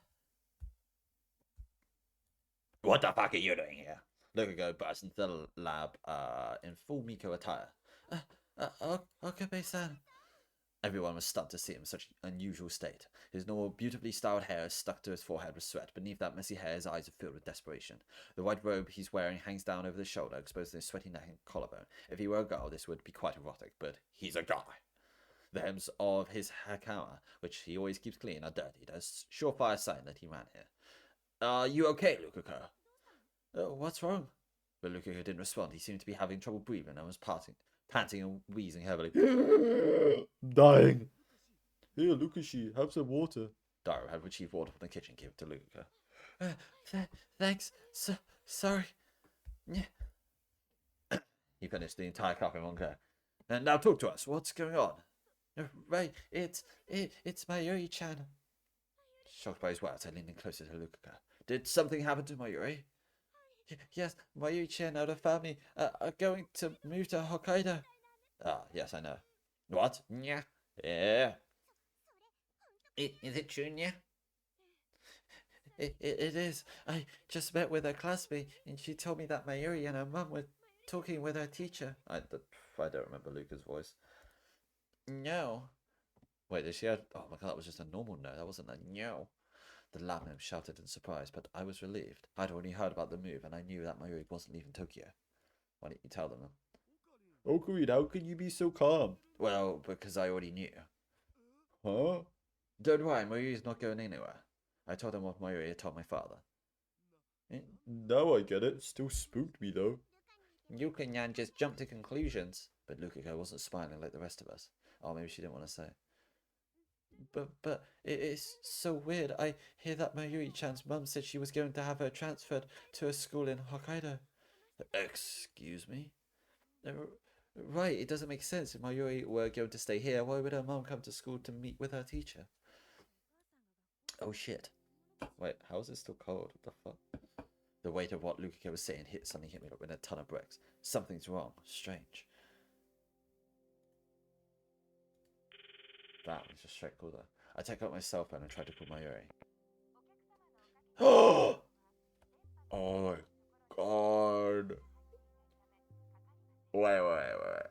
What the fuck are you doing here? Lukaku burst into the lab in full Miko attire. Okabe-san. Everyone was stunned to see him in such an unusual state. His normal, beautifully styled hair is stuck to his forehead with sweat. Beneath that messy hair, his eyes are filled with desperation. The white robe he's wearing hangs down over the shoulder, exposing his sweaty neck and collarbone. If he were a girl, this would be quite erotic, but he's a guy. The hems of his hakama, which he always keeps clean, are dirtied, a surefire sign that he ran here. Are you okay, Lukaku? What's wrong? But Lukaku didn't respond. He seemed to be having trouble breathing and was panting and wheezing heavily. Dying. Here, Lukashi, have some water. Dairo had retrieved water from the kitchen and gave it to Lukaku. Thanks. Sorry. He finished the entire cup in one go. And now talk to us. What's going on? Right, it's Mayuri-chan. Shocked by his words, I leaned in closer to Lukaku. Did something happen to Mayuri? Yes, Mayuri-chan and her family are going to move to Hokkaido. Ah, yes, I know. What? Yeah. Is it true, yeah? It is. I just met with her classmate, and she told me that Mayuri and her mum were talking with her teacher. I don't remember Luca's voice. No. Wait, did she have... Oh my god, that was just a normal no. That wasn't a no. The lab gnome shouted in surprise, but I was relieved. I'd already heard about the move, and I knew that Mayuri wasn't leaving Tokyo. Why didn't you tell them? Okarid, how can you be so calm? Well, because I already knew. Huh? Don't worry, Mayuri's not going anywhere. I told him what Mayuri had told my father. Now I get it. Still spooked me, though. Yuka-nyan just jumped to conclusions. But Lukaku wasn't smiling like the rest of us. Oh, maybe she didn't want to say. But it is so weird. I hear that Mayuri-chan's mum said she was going to have her transferred to a school in Hokkaido. Excuse me? Right, it doesn't make sense. If Mayuri were going to stay here, why would her mum come to school to meet with her teacher? Oh shit. Wait, how is it still cold? What the fuck? The weight of what Lukaku was saying suddenly hit me up with a ton of bricks. Something's wrong. Strange. That was just straight cool though. I take out my cell phone and try to call Mayuri. Oh my god. Wait.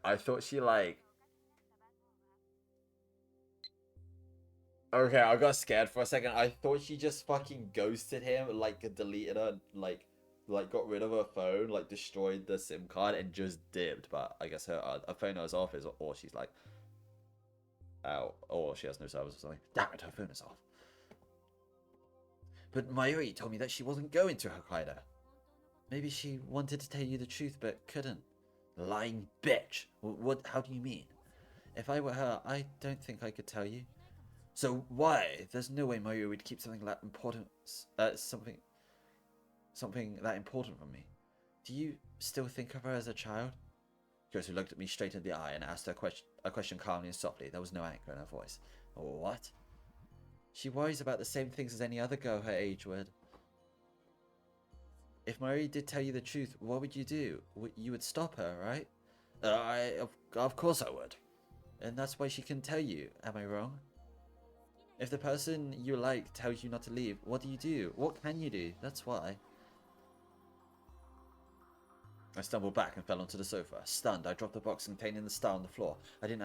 I thought she like... Okay, I got scared for a second. I thought she just fucking ghosted him, like deleted her, like got rid of her phone, like destroyed the SIM card and just dipped. But I guess her phone is off, or she's like out, or she has no service or something. Damn it, her phone is off. But Mayuri told me that she wasn't going to Hokkaido. Maybe she wanted to tell you the truth but couldn't. Lying bitch. What? How do you mean? If I were her, I don't think I could tell you. So why? There's no way Mayuri would keep something that important, something that important from me. Do you still think of her as a child? Kyosu looked at me straight in the eye and asked her a question calmly and softly. There was no anger in her voice. What? She worries about the same things as any other girl her age would. If Mayuri did tell you the truth, what would you do? You would stop her, right? Of course I would. And that's why she can tell you. Am I wrong? If the person you like tells you not to leave, what do you do? What can you do? That's why. I stumbled back and fell onto the sofa. Stunned, I dropped the box containing the star on the floor. I didn't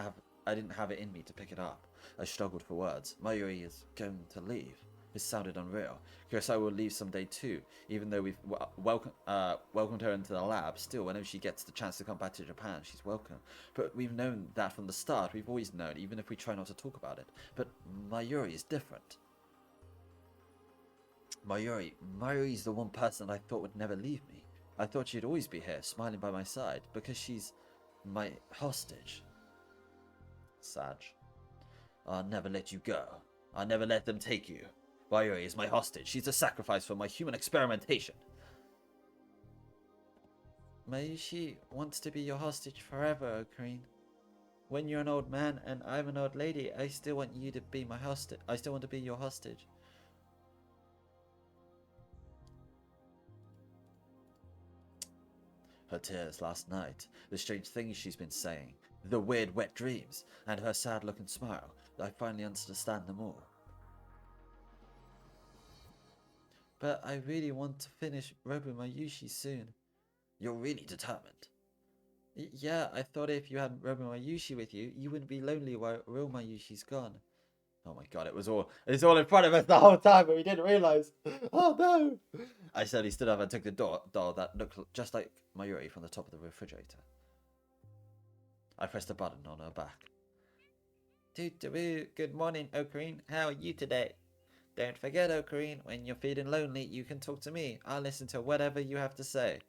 have it in me to pick it up. I struggled for words. Mayuri is going to leave. It sounded unreal. Kurosawa will leave someday too, even though we've welcomed her into the lab. Still, whenever she gets the chance to come back to Japan, she's welcome. But we've known that from the start. We've always known, even if we try not to talk about it. But Mayuri is different. Mayuri's the one person I thought would never leave me. I thought she'd always be here, smiling by my side, because she's my hostage. Sag. I'll never let you go. I'll never let them take you. Mayuri is my hostage. She's a sacrifice for my human experimentation. Mayushi wants to be your hostage forever, Ocarine. When you're an old man and I'm an old lady, I still want you to be my hostage. I still want to be your hostage. Her tears last night, the strange things she's been saying, the weird wet dreams, and her sad look and smile. I finally understand them all. But I really want to finish Robo Mayushi soon. You're really determined. Yeah, I thought if you had Robo Mayushi with you, you wouldn't be lonely while real Mayushi's gone. Oh my god, it's all in front of us the whole time, but we didn't realise. Oh no! I suddenly stood up and took the doll that looked just like Mayuri from the top of the refrigerator. I pressed a button on her back. Good morning, Ocarine. How are you today? Don't forget, Ocarine, when you're feeling lonely, you can talk to me. I'll listen to whatever you have to say.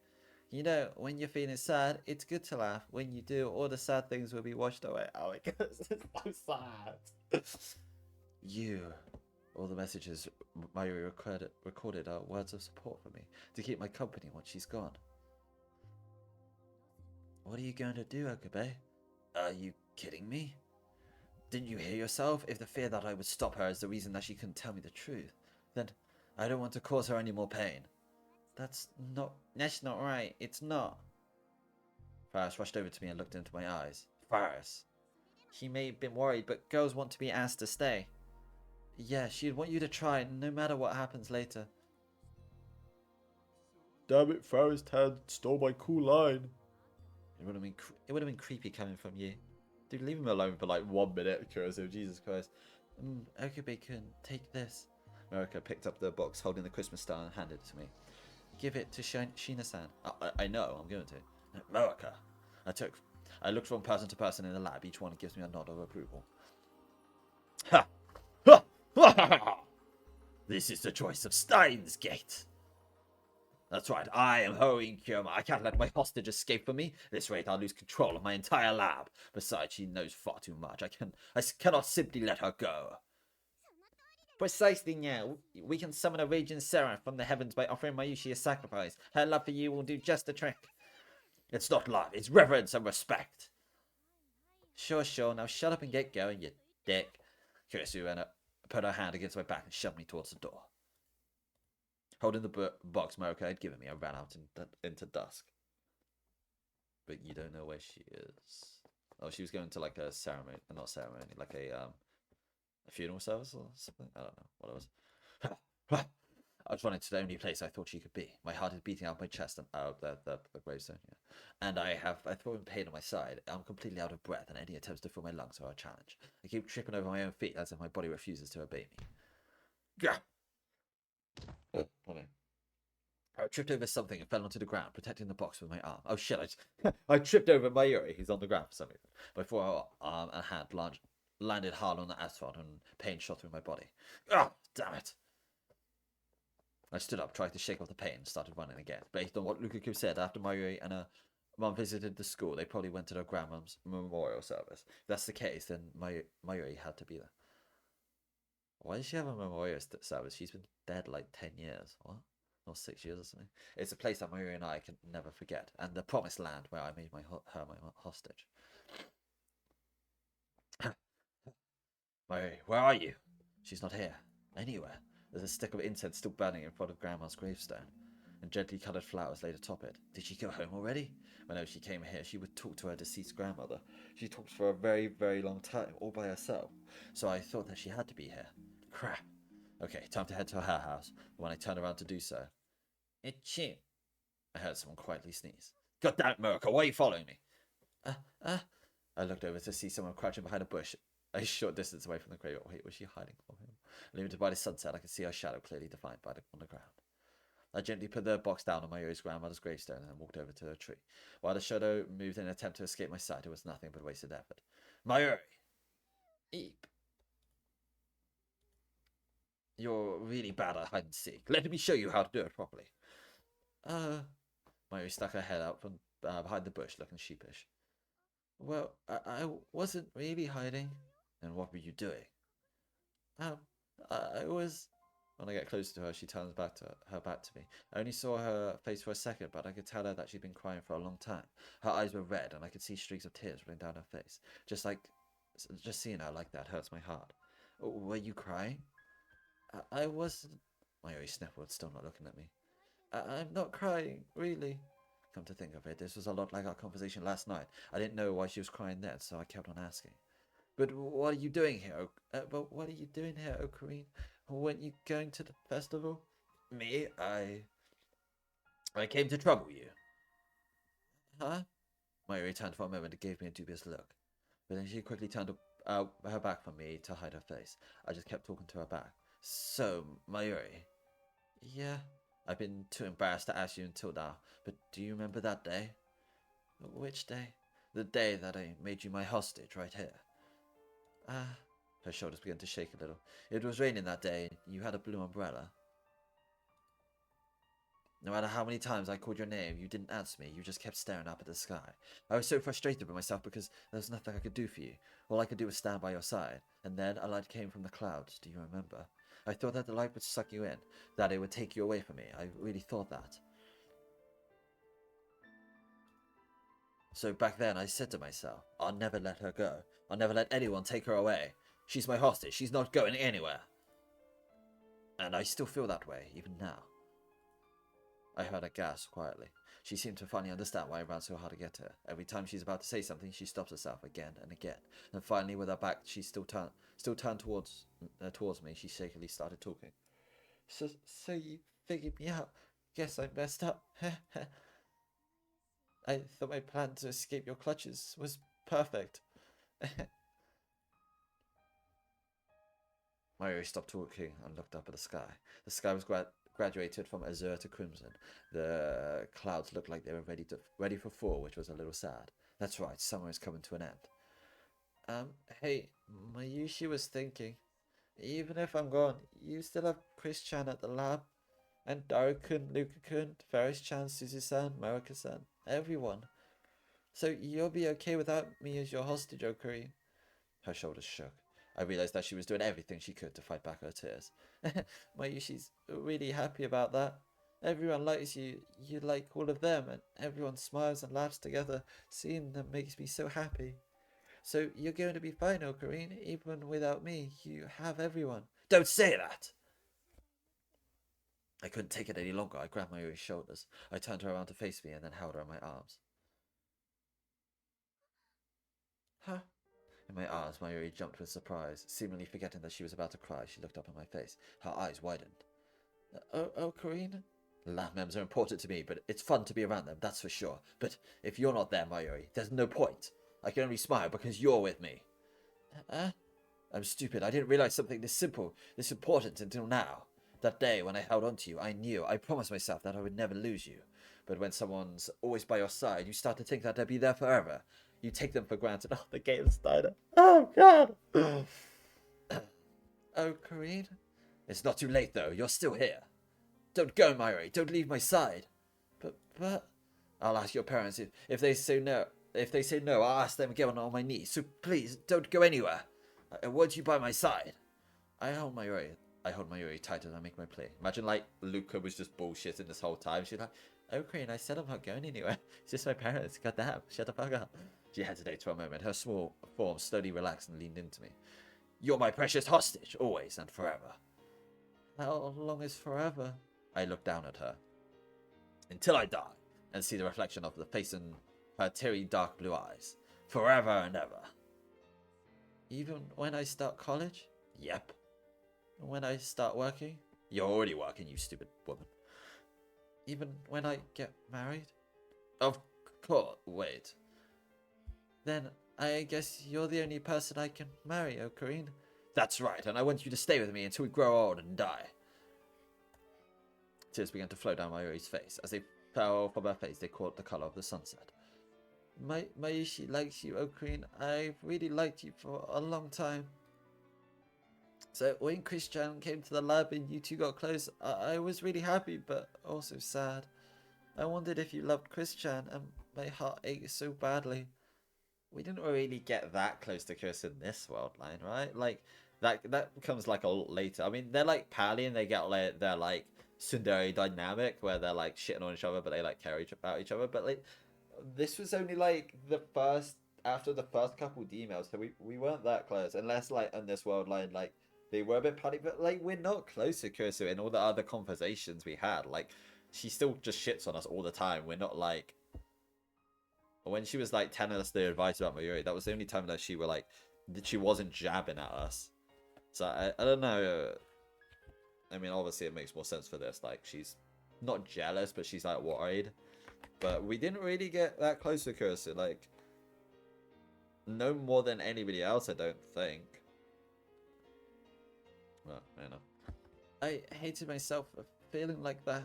You know, when you're feeling sad, it's good to laugh. When you do, all the sad things will be washed away. Oh my god, this is so sad. All the messages Mayuri recorded are words of support for me, to keep my company once she's gone. What are you going to do, Okabe? Are you kidding me? Didn't you hear yourself? If the fear that I would stop her is the reason that she couldn't tell me the truth, then I don't want to cause her any more pain. That's not right. It's not. Faris rushed over to me and looked into my eyes. Faris. She may have been worried, but girls want to be asked to stay. Yeah, she'd want you to try, no matter what happens later. Damn it, Faris Tan stole my cool line. It would have been creepy coming from you. Dude, leave him alone for like 1 minute, Kurosawa. Jesus Christ. Okabe-kun, take this. Marika picked up the box holding the Christmas star and handed it to me. Give it to Shina-san. I know, I'm going to. Marika. I looked from person to person in the lab. Each one gives me a nod of approval. Ha! Ha! Ha! Ha! This is the choice of Steins Gate. That's right, I am Hoen Kyoma. I can't let my hostage escape from me. At this rate, I'll lose control of my entire lab. Besides, she knows far too much. I cannot simply let her go. Precisely now. We can summon a raging seraph from the heavens by offering Mayushi a sacrifice. Her love for you will do just the trick. It's not love, it's reverence and respect. Sure. Now shut up and get going, you dick. Kurosawa put her hand against my back and shoved me towards the door. Holding the box Marika had given me, I ran out into dusk. But you don't know where she is. Oh, she was going to like a ceremony, not ceremony, like a funeral service or something. I don't know what it was. I was running to the only place I thought she could be. My heart is beating out my chest and the gravestone. Yeah. And I throw in pain on my side. I'm completely out of breath, and any attempts to fill my lungs are a challenge. I keep tripping over my own feet as if my body refuses to obey me. Gah! I tripped over something and fell onto the ground, protecting the box with my arm. Oh shit, I tripped over Mayuri. He's on the ground for some reason. My forearm and hand landed hard on the asphalt and pain shot through my body. Oh, damn it. I stood up, tried to shake off the pain, and started running again. Based on what Lukaku said, after Mayuri and her mum visited the school, they probably went to their grandmom's memorial service. If that's the case, then Mayuri had to be there. Why does she have a memorial service? She's been dead like 10 years. What? Or 6 years or something. It's a place that Mayuri and I can never forget, and the promised land where I made my hostage. Mayuri, where are you? She's not here. Anywhere. There's a stick of incense still burning in front of Grandma's gravestone, and gently coloured flowers laid atop it. Did she go home already? Whenever she came here, she would talk to her deceased grandmother. She talked for a very, very long time, all by herself, so I thought that she had to be here. Crap. Okay, time to head to her house. When I turned around to do so, itchy. I heard someone quietly sneeze. God damn it, Miracle, why are you following me? I looked over to see someone crouching behind a bush a short distance away from the grave. Wait, was she hiding from him? Illuminated by the sunset, I could see her shadow clearly defined on the ground. I gently put the box down on Mayuri's grandmother's gravestone and walked over to her tree. While the shadow moved in an attempt to escape my sight, it was nothing but wasted effort. Mayuri! Eep. You're really bad at hide and seek. Let me show you how to do it properly. Mayuri stuck her head out from behind the bush, looking sheepish. Well, I wasn't really hiding. Then what were you doing? I was... When I get closer to her, she turns back to me. I only saw her face for a second, but I could tell her that she'd been crying for a long time. Her eyes were red, and I could see streaks of tears running down her face. Just seeing her like that hurts my heart. Were you crying? I wasn't... Mayuri sniffled, still not looking at me. I'm not crying, really. Come to think of it, this was a lot like our conversation last night. I didn't know why she was crying then, so I kept on asking. But what are you doing here? Ocarine? Weren't you going to the festival? Me? I came to trouble you. Huh? Mayuri turned for a moment and gave me a dubious look. But then she quickly turned her back from me to hide her face. I just kept talking to her back. So, Mayuri. Yeah. I've been too embarrassed to ask you until now, but do you remember that day? Which day? The day that I made you my hostage, right here. Her shoulders began to shake a little. It was raining that day, and you had a blue umbrella. No matter how many times I called your name, you didn't answer me. You just kept staring up at the sky. I was so frustrated with myself because there was nothing I could do for you. All I could do was stand by your side. And then a light came from the clouds. Do you remember? I thought that the light would suck you in, that it would take you away from me. I really thought that. So back then I said to myself, I'll never let her go. I'll never let anyone take her away. She's my hostage. She's not going anywhere. And I still feel that way, even now. I heard her gasp quietly. She seemed to finally understand why I ran so hard to get to her. Every time she's about to say something, she stops herself again and again. And finally, with her back, she still turned towards me. She shakily started talking. So you figured me out. Guess I messed up. I thought my plan to escape your clutches was perfect. Mayuri stopped talking and looked up at the sky. The sky was graduated from azure to crimson. The clouds looked like they were ready for fall, which was a little sad. That's right, summer is coming to an end. Hey, Mayushi was thinking, even if I'm gone, you still have Chris-chan at the lab, and Daru-kun, Luka-kun, Ferris-chan, Suzu-san, Marika-san, everyone. So you'll be okay without me as your hostage, Okarine? Her shoulders shook. I realized that she was doing everything she could to fight back her tears. Mayushi's really happy about that. Everyone likes you, you like all of them, and everyone smiles and laughs together. Seeing them makes me so happy. So you're going to be fine, Ocarine. Even without me, you have everyone. Don't say that! I couldn't take it any longer. I grabbed Mayuri's shoulders. I turned her around to face me and then held her in my arms. Huh? In my arms, Mayuri jumped with surprise. Seemingly forgetting that she was about to cry, she looked up at my face. Her eyes widened. Ocarine? Lab members are important to me, but it's fun to be around them, that's for sure. But if you're not there, Mayuri, there's no point. I can only smile because you're with me. I'm stupid. I didn't realize something this simple, this important until now. That day when I held on to you, I promised myself that I would never lose you. But when someone's always by your side, you start to think that they'll be there forever. You take them for granted. Oh, the game Steiner. Oh, God. Oh, Karine? It's not too late, though. You're still here. Don't go, Mayuri. Don't leave my side. But... I'll ask your parents if they say no. If they say no, I'll ask them again on my knees. So please, don't go anywhere. I want you by my side. I hold Mayuri tighter than I make my play. Imagine, like, Luca was just bullshitting this whole time. She's like, oh, Crane, I said I'm not going anywhere. It's just my parents. Goddamn, shut the fuck up. She hesitated for a moment. Her small form slowly relaxed and leaned into me. You're my precious hostage, always and forever. How long is forever? I looked down at her. Until I die, and see the reflection of the face in her teary dark blue eyes. Forever and ever. Even when I start college? Yep. And when I start working? You're already working, you stupid woman. Even when I get married? Of course. Wait. Then I guess you're the only person I can marry, Ocarine. That's right, and I want you to stay with me until we grow old and die. Tears began to flow down Mayuri's face. As they fell from her face, they caught the color of the sunset. Mayushi likes you, Ocarine. I've really liked you for a long time. So when Christian came to the lab and you two got close, I was really happy, but also sad. I wondered if you loved Christian, and my heart ached so badly. We didn't really get that close to Chris in this world line, right? Like, that comes like a lot later. I mean, they're like pally and they get like, they're like tsundere dynamic where they're like shitting on each other, but they like care about each other. But like, this was only like after the first couple emails, so we weren't that close. Unless like in this world line, like, they were a bit pally, but like, we're not close to Kurisu in all the other conversations we had. Like, she still just shits on us all the time. We're not like, when she was like telling us the advice about Mayuri, that was the only time that she wasn't jabbing at us. So I don't know. I mean, obviously it makes more sense for this. Like, she's not jealous, but she's like worried. But we didn't really get that close to Kurisu. Like, no more than anybody else, I don't think. Well, I don't know. I hated myself for feeling like that,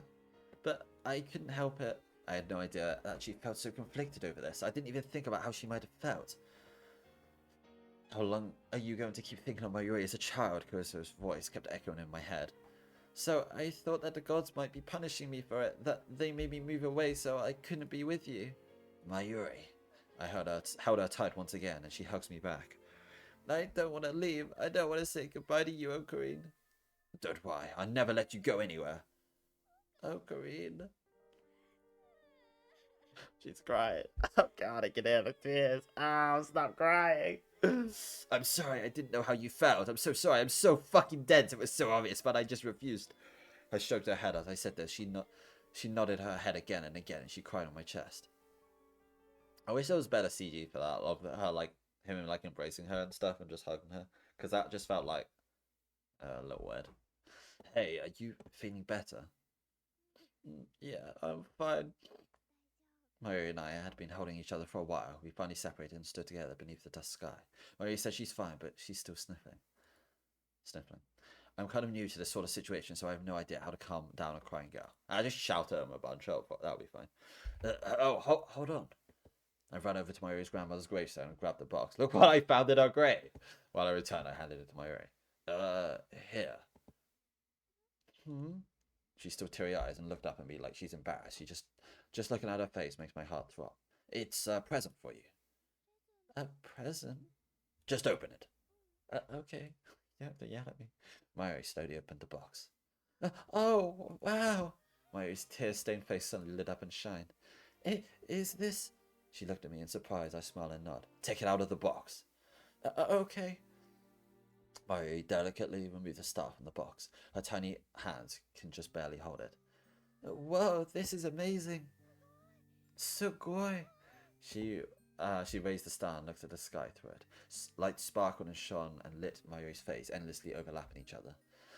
but I couldn't help it. I had no idea that she felt so conflicted over this. I didn't even think about how she might have felt. How long are you going to keep thinking of Mayuri as a child? Kurisu's voice kept echoing in my head. So I thought that the gods might be punishing me for it, that they made me move away so I couldn't be with you. Mayuri. I held her tight once again, and she hugs me back. I don't want to leave. I don't want to say goodbye to you, Ocarine. Don't worry. I'll never let you go anywhere. Ocarine. She's crying. Oh god, I can hear the tears. Oh, stop crying. I'm sorry, I didn't know how you felt. I'm so sorry. I'm so fucking dense. It was so obvious, but I just refused. I stroked her head as I said this. She nodded her head again and again, and she cried on my chest. I wish there was better CG for that, of her, like, him like embracing her and stuff and just hugging her, because that just felt like a little weird. Hey, are you feeling better? Yeah, I'm fine. Mayuri and I had been holding each other for a while. We finally separated and stood together beneath the dusk sky. Mayuri said she's fine, but she's still sniffling. I'm kind of new to this sort of situation, so I have no idea how to calm down a crying girl. I just shout at him a bunch. Oh, that'll be fine. Hold on. I ran over to Mayuri's grandmother's gravestone and grabbed the box. Look what I found in her grave. While I returned, I handed it to Mayuri. Here. She's still teary-eyed and looked up at me like she's embarrassed. She just looking at her face makes my heart throb. It's a present for you. A present? Just open it. Okay. You have to yell at me. Mayuri slowly opened the box. Oh, wow. Mayuri's tear-stained face suddenly lit up and shined. Is this... She looked at me in surprise. I smiled and nodded. Take it out of the box. Okay. Mayuri delicately removed the star from the box. Her tiny hands can just barely hold it. Whoa, this is amazing. Sugoi. She raised the star and looked at the sky through it. Light sparkled and shone and lit Mayuri's face, endlessly overlapping each other.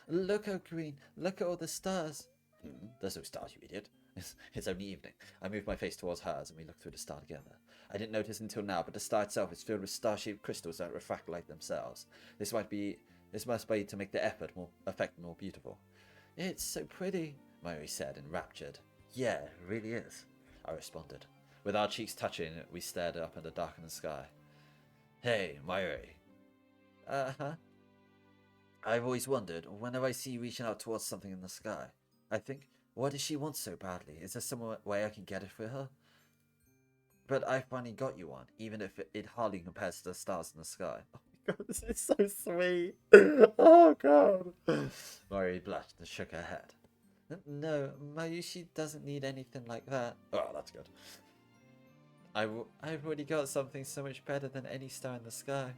Look, Ocarine. Look at all the stars. There's no stars, you idiot. It's only evening. I moved my face towards hers and we looked through the star together. I didn't notice until now, but the star itself is filled with star-shaped crystals that refract like themselves. This must be to make the effect more beautiful. It's so pretty, Mayuri said, enraptured. Yeah, it really is, I responded. With our cheeks touching, we stared up at the darkening sky. Hey, Mayuri. Uh-huh. I've always wondered, whenever I see you reaching out towards something in the sky, I think, What does she want so badly? Is there some way I can get it for her? But I finally got you one, even if it hardly compares to the stars in the sky. Oh my god, this is so sweet. Oh god. Mayuri blushed and shook her head. No, Mayushi doesn't need anything like that. Oh, that's good. I've already got something so much better than any star in the sky.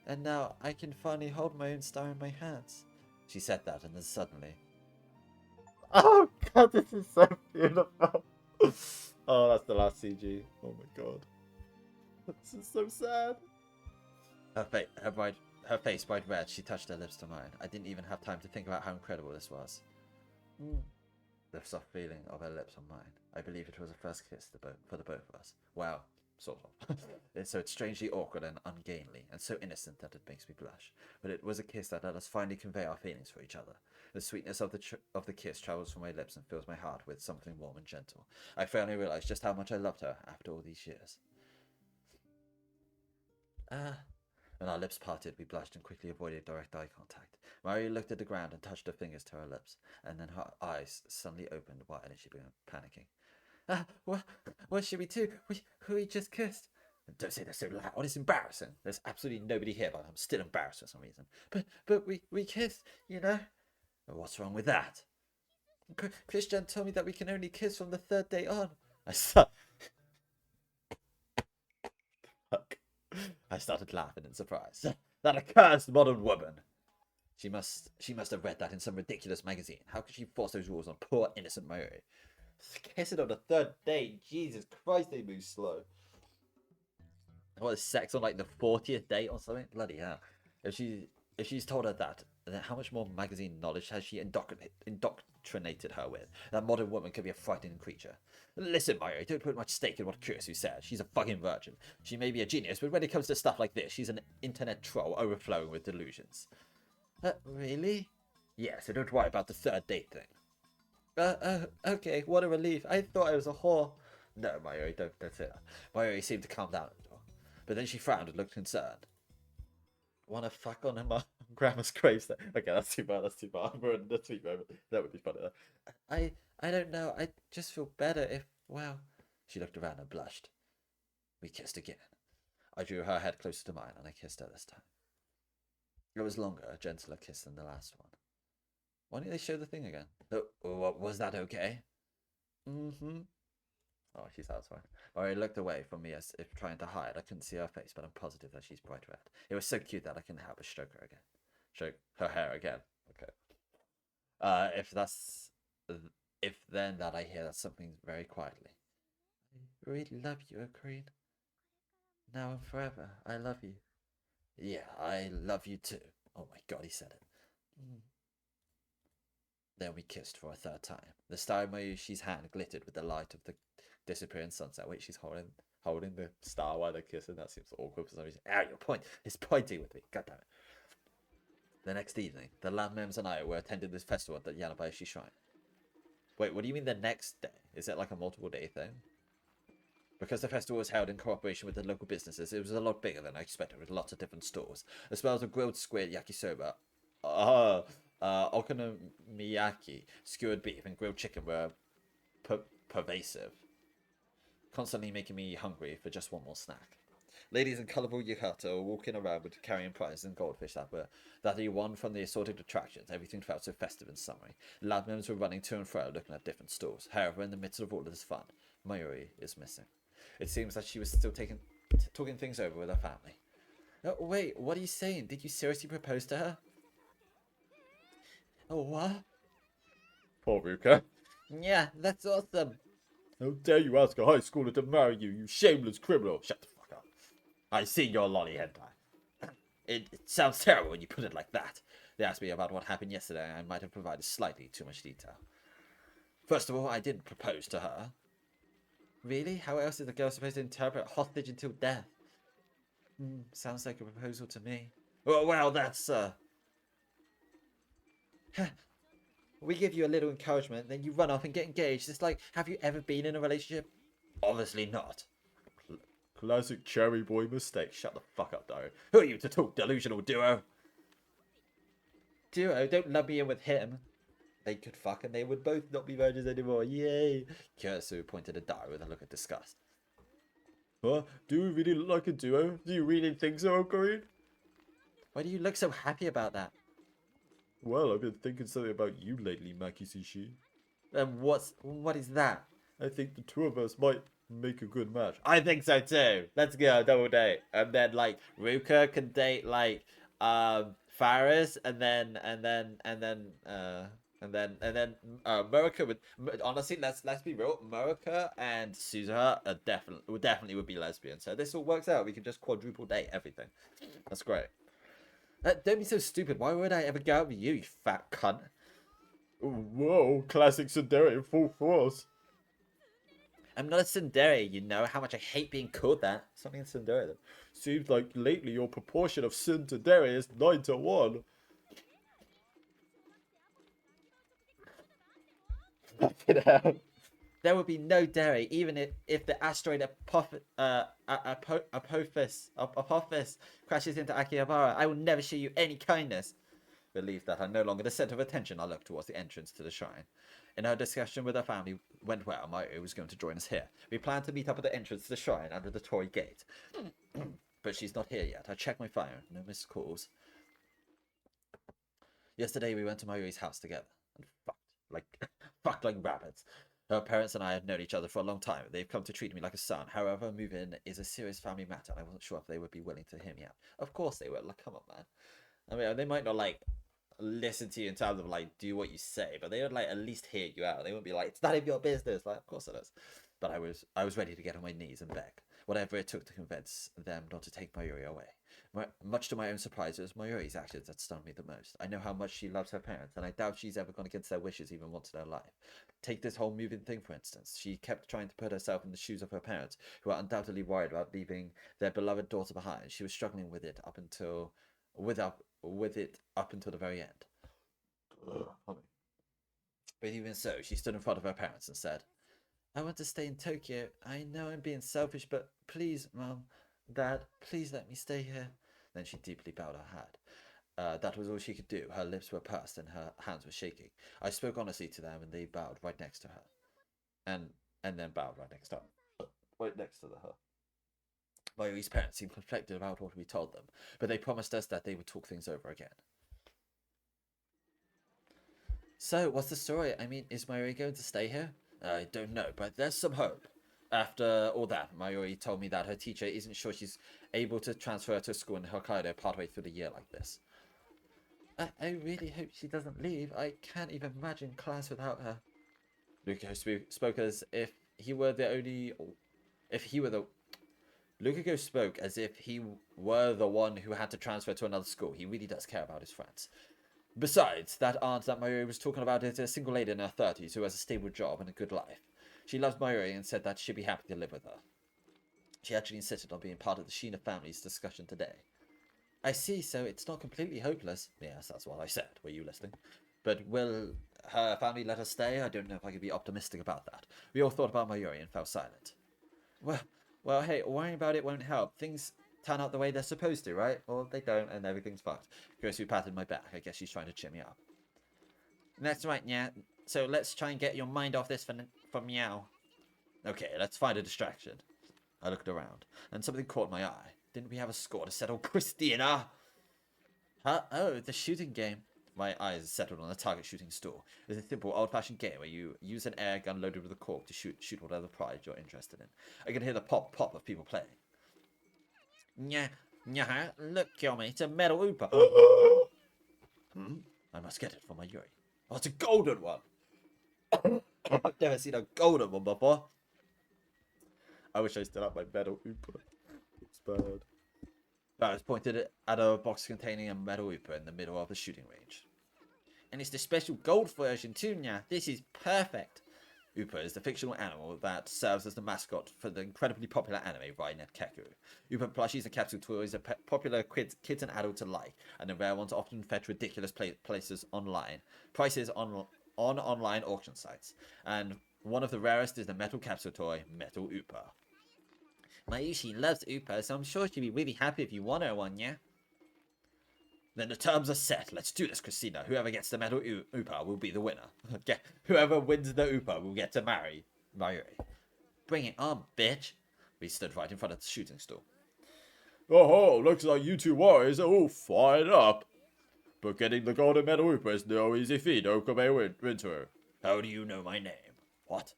And now I can finally hold my own star in my hands. She said that, and then suddenly... Oh god, this is so beautiful. Oh, that's the last CG. Oh my god. This is so sad. Her face bright red, she touched her lips to mine. I didn't even have time to think about how incredible this was. The soft feeling of her lips on mine. I believe it was a first kiss for the both of us. Wow, sort of. So it's strangely awkward and ungainly, and so innocent that it makes me blush. But it was a kiss that let us finally convey our feelings for each other. The sweetness of the kiss travels from my lips and fills my heart with something warm and gentle. I finally realized just how much I loved her after all these years. When our lips parted, we blushed and quickly avoided direct eye contact. Mayuri looked at the ground and touched her fingers to her lips, and then her eyes suddenly opened wide and she began panicking. What should we do? We just kissed. Don't say that so loud. It's embarrassing. There's absolutely nobody here, but I'm still embarrassed for some reason. But we kissed, you know. What's wrong with that? Christian told me that we can only kiss from the third day on. I started laughing in surprise. That accursed modern woman. She must have read that in some ridiculous magazine. How could she force those rules on poor innocent Mayuri? Kissing on the third day. Jesus Christ, they move slow. What is sex on like the 40th date or something? Bloody hell. If she's told her that, then how much more magazine knowledge has she indoctrinated her with? That modern woman could be a frightening creature. Listen, Mayuri, don't put much stake in what Kurisu said. She's a fucking virgin. She may be a genius, but when it comes to stuff like this, she's an internet troll overflowing with delusions. Really? Yeah, so don't worry about the third date thing. Okay, what a relief. I thought I was a whore. No, Mayuri, don't say that. Mayuri seemed to calm down a little, but then she frowned and looked concerned. Wanna fuck on her grandma's gravestone? Okay, that's too bad. I'm ruining the tweet moment. That would be funny though. I don't know. I just feel better if, well... She looked around and blushed. We kissed again. I drew her head closer to mine and I kissed her this time. It was longer, a gentler kiss than the last one. Why don't they show the thing again? Was that okay? Mm-hmm. Oh, she's satisfied. I looked away from me as if trying to hide. I couldn't see her face, but I'm positive that she's bright red. It was so cute that I couldn't help but stroke her again. Stroke her hair again. Okay. If then that I hear that something very quietly. I really love you, Ocarine. Now and forever, I love you. Yeah, I love you too. Oh my god, he said it. Then we kissed for a third time. The star in Mayushi's hand glittered with the light of the disappearing sunset. Wait, she's holding the star while they're kissing. That seems awkward for some reason. Your point. It's pointing with me. God damn it. The next evening, the Landmems and I were attending this festival at the Yanabayashi Shrine. Wait, what do you mean the next day? Is it like a multiple day thing? Because the festival was held in cooperation with the local businesses, it was a lot bigger than I expected, with lots of different stores. As well as a grilled squid yakisoba, okonomiyaki, skewered beef, and grilled chicken were pervasive, constantly making me hungry for just one more snack. Ladies in colourful yukata were walking around with carrying prizes and goldfish that he won from the assorted attractions. Everything felt so festive and summery. Lab members were running to and fro, looking at different stalls. However, in the midst of all of this fun, Mayuri is missing. It seems that she was still talking things over with her family. Oh, wait, what are you saying? Did you seriously propose to her? Oh, what? Poor Ruka. Yeah, that's awesome. How dare you ask a high schooler to marry you, you shameless criminal. Shut the fuck up. I see your lolly hentai. It sounds terrible when you put it like that. They asked me about what happened yesterday, and I might have provided slightly too much detail. First of all, I didn't propose to her. Really? How else is the girl supposed to interpret hostage until death? Sounds like a proposal to me. Well, that's, We give you a little encouragement, then you run off and get engaged. It's like, have you ever been in a relationship? Obviously not. Classic cherry boy mistake. Shut the fuck up, though. Who are you to talk, delusional duo? Duo, don't love me in with him. They could fuck and they would both not be virgins anymore. Yay! Kyosu pointed at Dara with a look of disgust. Huh? Do we really look like a duo? Do you really think so, Ocarine? Why do you look so happy about that? Well, I've been thinking something about you lately, Makisushi. What is that? I think the two of us might make a good match. I think so too. Let's go double date, and then like Ruka can date like Faris, and then Murica would honestly let's be real. Murica and Suzuha are definitely would be lesbian. So this all works out. We can just quadruple date everything. That's great. Don't be so stupid. Why would I ever go out with you, you fat cunt? Whoa, classic tsundere in full force. I'm not a tsundere, you know how much I hate being called that. Something tsundere then. Seems like lately your proportion of tsundere is 9-1. Fucking hell. There would be no dere, even if the asteroid Apophis crashes into Akihabara. I will never show you any kindness. Relieved that I'm no longer the center of attention, I looked towards the entrance to the shrine. In our discussion with our family went well. Mayuri was going to join us here. We planned to meet up at the entrance to the shrine under the torii gate. But she's not here yet. I checked my phone. No missed calls. Yesterday we went to Mayuri's house together and fucked like rabbits. Her parents and I had known each other for a long time. They've come to treat me like a son. However, move-in is a serious family matter, and I wasn't sure if they would be willing to hear me out. Of course they will. Like, come on, man. I mean, they might not like listen to you in terms of like do what you say, but they would like at least hear you out. They wouldn't be like, it's none of your business. Like, of course it is. But I was ready to get on my knees and beg, whatever it took to convince them not to take Mayuri away. Much to my own surprise, it was Mayuri's actions that stunned me the most. I know how much she loves her parents, and I doubt she's ever gone against their wishes even once in her life. Take this whole moving thing, for instance. She kept trying to put herself in the shoes of her parents, who are undoubtedly worried about leaving their beloved daughter behind. She was struggling with it up until the very end. But even so, she stood in front of her parents and said, I want to stay in Tokyo. I know I'm being selfish, but please, Mom, Dad, please let me stay here. Then she deeply bowed her head. That was all she could do. Her lips were pursed and her hands were shaking. I spoke honestly to them and they bowed right next to her. And then bowed right next to her. Right next to her. Mayuri's parents seemed conflicted about what we told them, but they promised us that they would talk things over again. So, what's the story? I mean, is Mayuri going to stay here? I don't know, but there's some hope. After all that, Mayuri told me that her teacher isn't sure she's able to transfer to a school in Hokkaido partway through the year like this. I really hope she doesn't leave. I can't even imagine class without her. Lukaku spoke as if he were the only... Lukaku spoke as if he were the one who had to transfer to another school. He really does care about his friends. Besides, that aunt that Mayuri was talking about is a single lady in her 30s who has a stable job and a good life. She loves Mayuri and said that she'd be happy to live with her. She actually insisted on being part of the Shina family's discussion today. I see, so it's not completely hopeless. Yes, that's what I said. Were you listening? But will her family let her stay? I don't know if I could be optimistic about that. We all thought about Mayuri and fell silent. Well, hey, worrying about it won't help. Things turn out the way they're supposed to, right? Or they don't, and everything's fucked. Gosu patted my back. I guess she's trying to cheer me up. That's right, yeah. So let's try and get your mind off this for Meow. Okay, let's find a distraction. I looked around, and something caught my eye. Didn't we have a score to settle, Christina? Huh? Oh, the shooting game. My eyes settled on the target shooting store. It's a simple, old-fashioned game where you use an air gun loaded with a cork to shoot whatever prize you're interested in. I can hear the pop of people playing. Nya, look, Kyomi, it's a metal Oopa. I must get it for Mayuri. Oh, it's a golden one. I've never seen a golden one before. I wish I still had my metal Oopa. It's bad. I was pointed at a box containing a metal Oopa in the middle of the shooting range. And it's the special gold version too, Nya. This is perfect. Oopa is the fictional animal that serves as the mascot for the incredibly popular anime Rainet Keku. Oopa plushies and capsule toys are popular kids and adults alike, and the rare ones often fetch ridiculous prices on online auction sites. And one of the rarest is the metal capsule toy, Metal Oopa. Mayushi loves Oopa, so I'm sure she'll be really happy if you want her one, yeah? Then the terms are set. Let's do this, Christina. Whoever gets the metal Upa will be the winner. Whoever wins the Upa will get to marry Mayuri. Bring it on, bitch. We stood right in front of the shooting store. Oh, looks like you two warriors are all fired up. But getting the golden medal Upa is no easy feat, Okabe Winter. How do you know my name? What?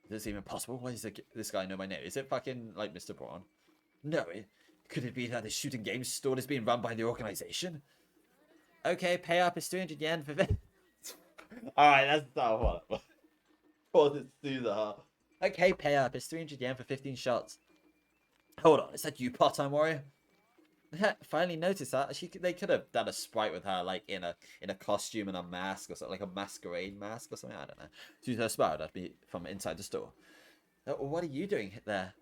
Is this even possible? Why does this guy know my name? Is it fucking like Mr. Braun? No, could it be that the shooting games store is being run by the organization? Okay, pay up is 300 yen for this. Alright, that's not what. Let's do that. Okay, pay up is 300 yen for 15 shots. Hold on, is that you, part-time warrior? Finally noticed that. They could have done a sprite with her, like in a costume and a mask or something, like a masquerade mask or something. I don't know. She's her smiled at me from inside the store. What are you doing there?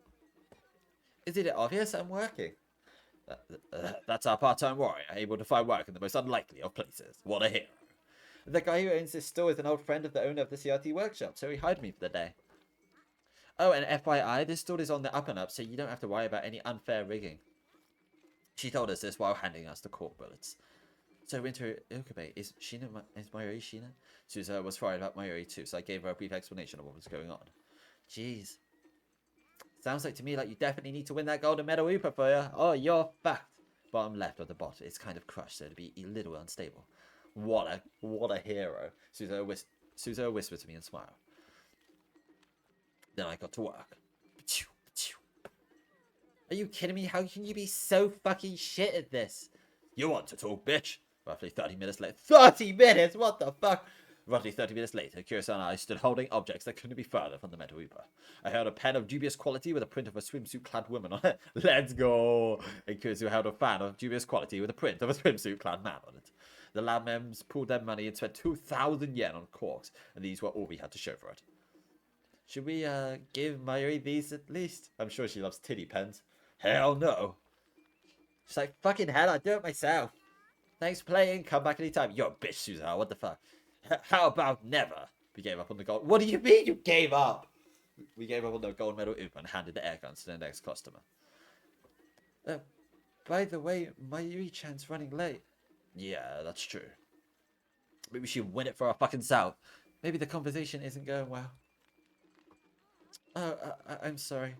Is it obvious I'm working? That's our part-time warrior, able to find work in the most unlikely of places. What a hero. The guy who owns this store is an old friend of the owner of the CRT workshop, so he hired me for the day. Oh, and FYI, this store is on the up and up, so you don't have to worry about any unfair rigging. She told us this while handing us the cork bullets. So Winter Okabe, is Mayuri Shina? Suza was worried about Mayuri too, so I gave her a brief explanation of what was going on. Jeez. Sounds like to me like you definitely need to win that golden medal Upa for you. Oh, you're fucked. Bottom left of the bot. It's kind of crushed, so it'd be a little unstable. What a hero. Suzo whispered to me and smiled. Then I got to work. Are you kidding me? How can you be so fucking shit at this? You want to talk, bitch? Roughly 30 minutes later. 30 minutes? What the fuck? Roughly 30 minutes later, Kirisa and I stood holding objects that couldn't be further from the metal Upa. I held a pen of dubious quality with a print of a swimsuit-clad woman on it. Let's go! And Kirisa held a fan of dubious quality with a print of a swimsuit-clad man on it. The lab members pulled their money and spent 2,000 yen on corks, and these were all we had to show for it. Should we, give Mayuri these at least? I'm sure she loves titty pens. Hell no! She's like, fucking hell, I'll do it myself. Thanks for playing, come back anytime. You're a bitch, Susan, what the fuck? How about never? We gave up on the gold. What do you mean you gave up? We gave up on the gold medal Upa and handed the air guns to the next customer. By the way, Mayuri-chan's running late. Yeah, that's true. Maybe we should win it for our fucking self. Maybe the conversation isn't going well. Oh, I'm sorry.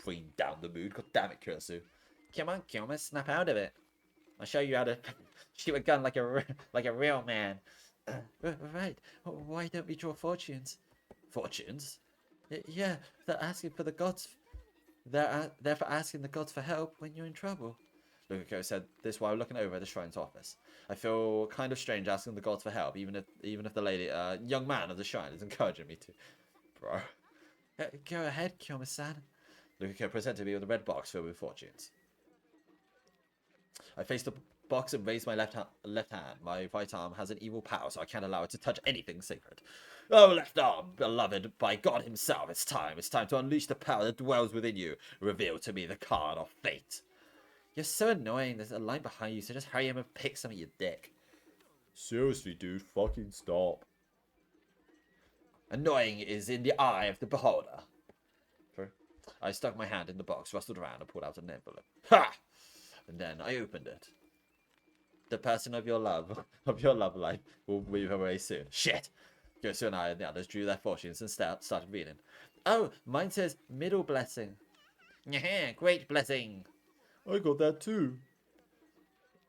Bring down the mood. God damn it, Kurisu. Come on, Kyoma, snap out of it. I'll show you how to shoot a gun like a real man. Right. Why don't we draw fortunes? Fortunes? Yeah, they're asking for the gods. They're for asking the gods for help when you're in trouble. Lukiko said this while looking over at the shrine's office. I feel kind of strange asking the gods for help, even if the lady, young man of the shrine is encouraging me to. Bro. Go ahead, Kyoma-san. Lukiko presented me with a red box filled with fortunes. I faced the box and raised my left hand. My right arm has an evil power, so I can't allow it to touch anything sacred. Oh, left arm, beloved by God himself, it's time. It's time to unleash the power that dwells within you. Reveal to me the card of fate. You're so annoying. There's a line behind you, so just hurry up and pick some of your dick. Seriously, dude, fucking stop. Annoying is in the eye of the beholder. I stuck my hand in the box, rustled around, and pulled out an envelope. Ha! And then I opened it. The person of your love life, will move away soon. Shit! Gosu and I and the others drew their fortunes and started reading. Oh, mine says middle blessing. Yeah, great blessing. I got that too.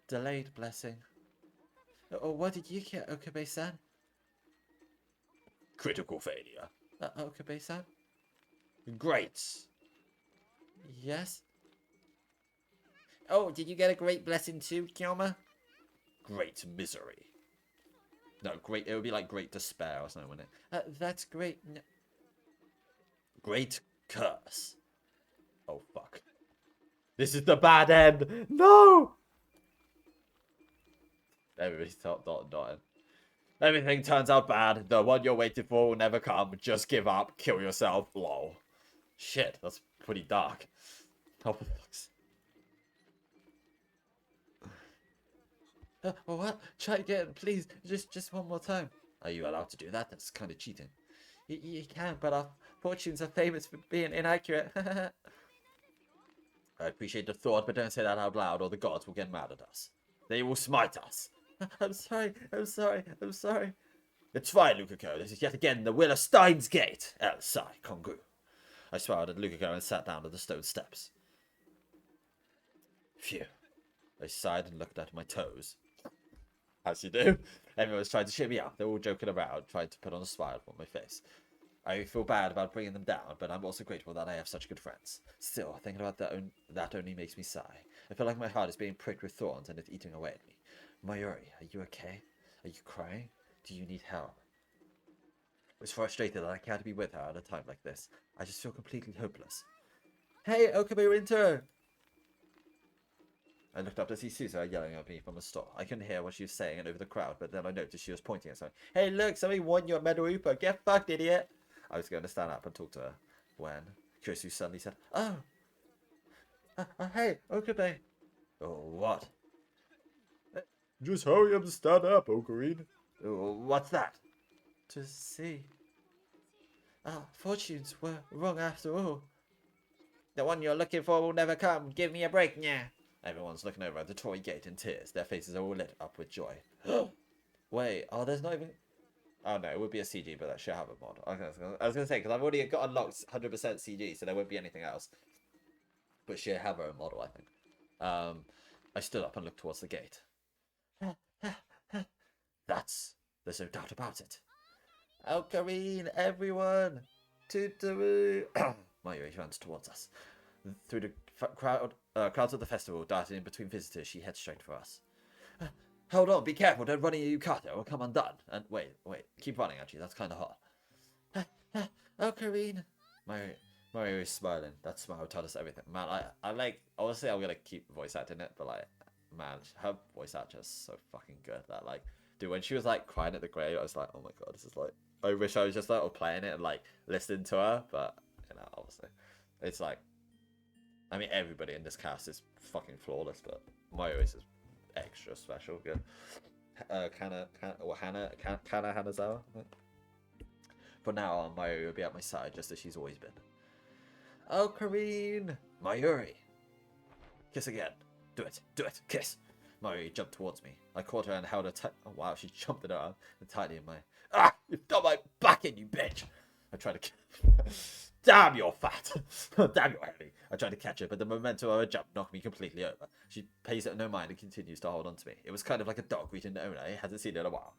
Delayed blessing. What did you get, Okabe-san? Critical failure. Okabe-san? Great. Yes? Oh, did you get a great blessing too, Kyoma? Great misery. No, great. It would be like great despair or something, wouldn't it? That's great. No. Great curse. Oh, fuck. This is the bad end. No! Everybody's dotting. Everything turns out bad. The one you're waiting for will never come. Just give up. Kill yourself. Lol. Shit, that's pretty dark. Oh, for fuck's what? Try again, please. Just one more time. Are you allowed to do that? That's kind of cheating. You can, but our fortunes are famous for being inaccurate. I appreciate the thought, but don't say that out loud or the gods will get mad at us. They will smite us. I'm sorry. It's fine, Lukako. This is yet again the will of Steins Gate. Elsai, Kongu. I smiled at Lukako and sat down at the stone steps. Phew. I sighed and looked at my toes. As you do. Everyone was trying to cheer me up. They were all joking around, trying to put on a smile on my face. I feel bad about bringing them down, but I'm also grateful that I have such good friends. Still, thinking about that only makes me sigh. I feel like my heart is being pricked with thorns and it's eating away at me. Mayuri, are you okay? Are you crying? Do you need help? I was frustrated that I can't be with her at a time like this. I just feel completely hopeless. Hey, Okabe Winter! I looked up to see Susa yelling at me from the store. I couldn't hear what she was saying over the crowd, but then I noticed she was pointing at something. Hey, look, somebody won your medal Upa. Get fucked, idiot! I was going to stand up and talk to her when Kurisu suddenly said, Oh! Hey, Okabe! Oh, what? Just hurry up and stand up, Ocarina. Oh, what's that? To see. Our fortunes were wrong after all. The one you're looking for will never come. Give me a break, yeah. Everyone's looking over at the toy gate in tears. Their faces are all lit up with joy. Wait, oh, there's not even... Oh no, it would be a CG, but that should have a mod. I was going to say, because I've already got unlocked 100% CG, so there won't be anything else. But she'll have her own model, I think. I stood up and looked towards the gate. There's no doubt about it. Ocarina, everyone! Toot-a-roo! Mayuri runs towards us. Through the crowds of the festival darting in between visitors, she heads straight for us. Hold on, be careful, don't run into your yukata, or come undone. And wait, keep running, actually, that's kind of hot. Ocarina! Mayuri is smiling. That smile told us everything. Man, I like, honestly, I'm gonna keep voice acting it, but like, man, her voice actor is so fucking good that, like, dude, when she was like crying at the grave, I was like, oh my god, this is like, I wish I was just like playing it and like listening to her, but you know, obviously, it's like, I mean, everybody in this cast is fucking flawless, but Mayuri is extra special. Good. Kana Hanazawa. For now on, Mayuri will be at my side just as she's always been. Ocarina! Mayuri! Kiss again. Do it, kiss! Mayuri jumped towards me. I caught her and held her tight. Oh wow, she jumped in her arm and tightly in my. Ah! You've got my back in, you bitch! I tried to. Damn, you're fat! Damn, you're heavy! I tried to catch her, but the momentum of her jump knocked me completely over. She pays it no mind and continues to hold on to me. It was kind of like a dog greeting the owner. He hasn't seen it in a while.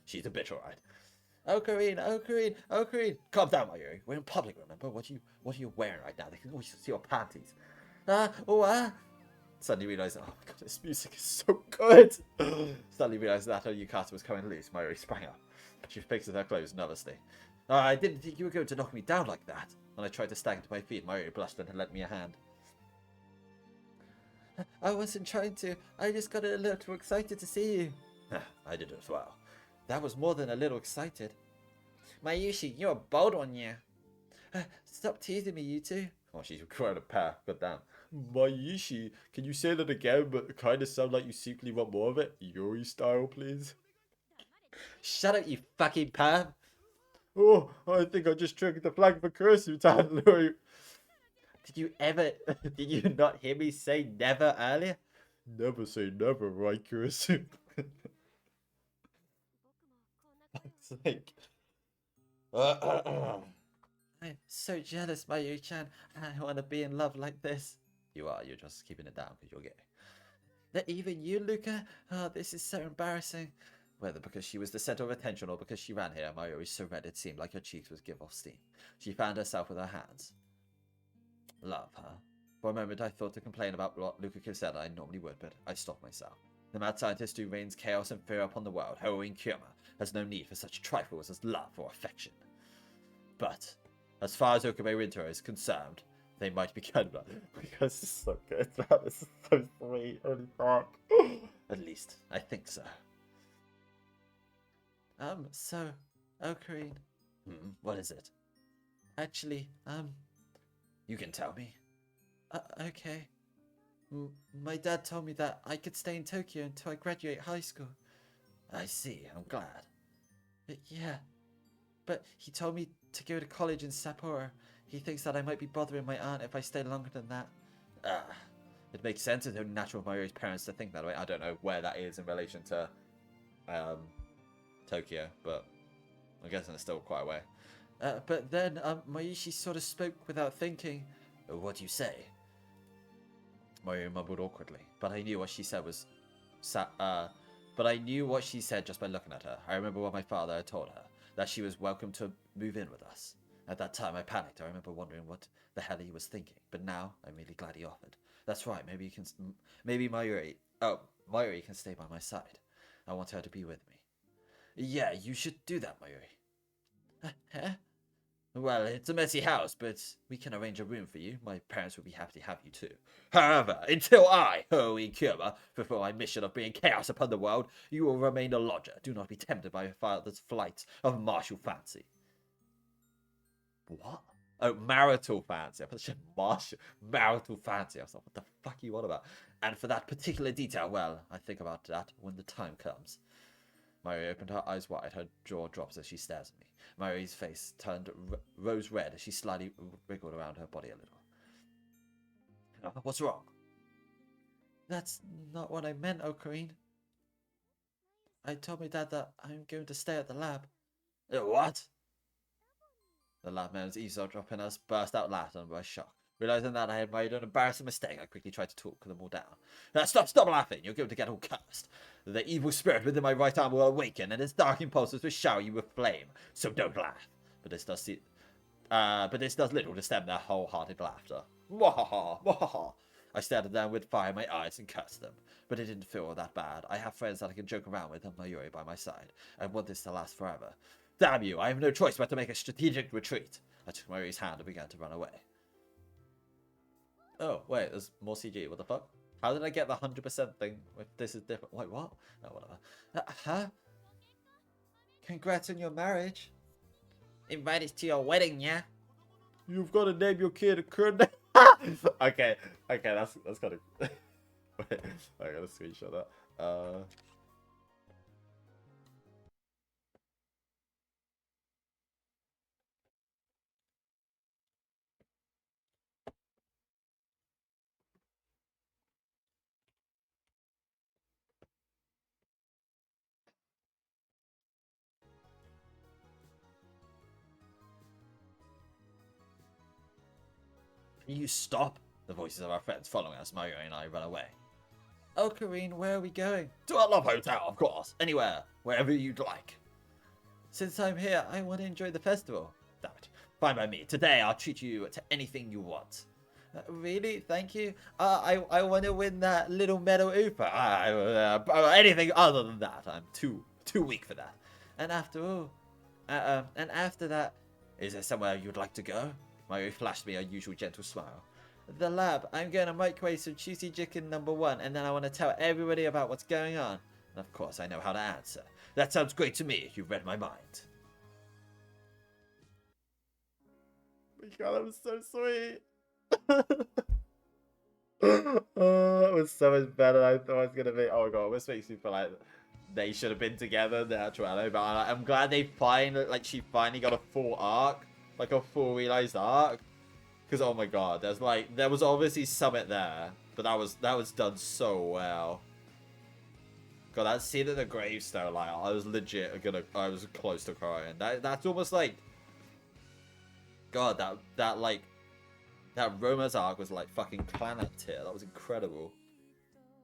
She's a bitch, alright. Ocarina! Calm down, Mayuri. We're in public, remember? What are you wearing right now? They can always see your panties. Suddenly realised, oh my god, this music is so good! Suddenly realised that her yukata was coming loose. Mayuri sprang up. She fixes her clothes nervously. I didn't think you were going to knock me down like that. When I tried to stagger to my feet, Mayuri blushed and lent me a hand. I wasn't trying to. I just got a little too excited to see you. I did as well. That was more than a little excited. Mayushi, you're a bold one, yeah. Stop teasing me, you two. Oh, she's quite a pair. God damn. Mayushi, can you say that again, but kind of sound like you secretly want more of it? Yuri style, please. Shut up, you fucking perv. Oh, I think I just triggered the flag for cursive time, Louis. Did you not hear me say never earlier? Never say never, right, cursive? Fuck's sake. I'm so jealous, Mayuri-chan. I want to be in love like this. You are, you're just keeping it down because you're gay. That even you, Luca? Oh, this is so embarrassing. Whether because she was the center of attention or because she ran here, Mayuri so red it seemed like her cheeks would give off steam. She fanned herself with her hands. Love her. For a moment I thought to complain about what Luca said I normally would, but I stopped myself. The mad scientist who rains chaos and fear upon the world, Haruin Kyoma, has no need for such trifles as love or affection. But, as far as Okabe Rinto is concerned, they might be kind of because this is so good. This is so sweet. Holy fuck. At least, I think so. So, Ocarina. What is it? Actually, You can tell me. Okay. My dad told me that I could stay in Tokyo until I graduate high school. I see, I'm glad. Yeah. But he told me to go to college in Sapporo. He thinks that I might be bothering my aunt if I stay longer than that. It makes sense. It's only natural for Mayuri's parents to think that way. I don't know where that is in relation to Tokyo, but I'm guessing it's still quite a way. But then Mayushi sort of spoke without thinking. What do you say? Mayuri mumbled awkwardly, but I knew what she said was... but I knew what she said just by looking at her. I remember what my father had told her, that she was welcome to move in with us. At that time, I panicked. I remember wondering what the hell he was thinking, but now I'm really glad he offered. That's right. Maybe Mayuri can stay by my side. I want her to be with me. Yeah, you should do that, Mayuri. Huh? Well, it's a messy house, but we can arrange a room for you. My parents would be happy to have you too. However, until I, Hoi Kyoma, fulfill my mission of bringing chaos upon the world, you will remain a lodger. Do not be tempted by your father's flight of martial fancy. What? Oh, marital fancy. I thought it said martial. Marital fancy. I was like, what the fuck are you on about? And for that particular detail, well, I think about that when the time comes. Mayuri opened her eyes wide. Her jaw drops as she stares at me. Mayuri's face turned rose red as she slightly wriggled around her body a little. What's wrong? That's not what I meant, Ocarine. I told my dad that I'm going to stay at the lab. What? The lab man's eavesdropping us burst out laughing by shock. Realizing that I had made an embarrassing mistake, I quickly tried to talk them all down. Stop laughing! You're going to get all cursed. The evil spirit within my right arm will awaken, and its dark impulses will shower you with flame. So don't laugh. But this does little to stem their wholehearted laughter. Mwahaha, mwahaha. I stared at them with fire in my eyes and cursed them. But it didn't feel all that bad. I have friends that I can joke around with and Mayuri by my side. I want this to last forever. Damn you, I have no choice but to make a strategic retreat. I took Mayuri's hand and began to run away. Oh, wait, there's more CG. What the fuck? How did I get the 100% thing if this is different? Wait, what? No, whatever. Huh? Congrats on your marriage. Invited to your wedding, yeah? You've got to name your kid a current. Okay, that's kind of. Wait, I gotta screenshot that. Can you stop? The voices of our friends following us, Mayuri and I run away. Oh, Karine, where are we going? To our love hotel, of course. Anywhere. Wherever you'd like. Since I'm here, I want to enjoy the festival. Damn it. Fine by me. Today, I'll treat you to anything you want. Really? Thank you. I want to win that little metal Oopa. Anything other than that. I'm too weak for that. And after that, is there somewhere you'd like to go? Mayuri flashed me her usual gentle smile. The lab. I'm going to microwave some juicy chicken #1, and then I want to tell everybody about what's going on. And of course, I know how to answer. That sounds great to me. You've read my mind. Oh my god, that was so sweet. Oh, it was so much better than I thought it was gonna be. Oh my god, this makes me feel like they should have been together in the actual anime. But I'm glad she finally got a full arc, like a full realized arc. Because oh my god, there was obviously Summit there, but that was done so well. God, that scene at the gravestone, like I was close to crying. That's almost like, God, that romance arc was like fucking planet tier. That was incredible.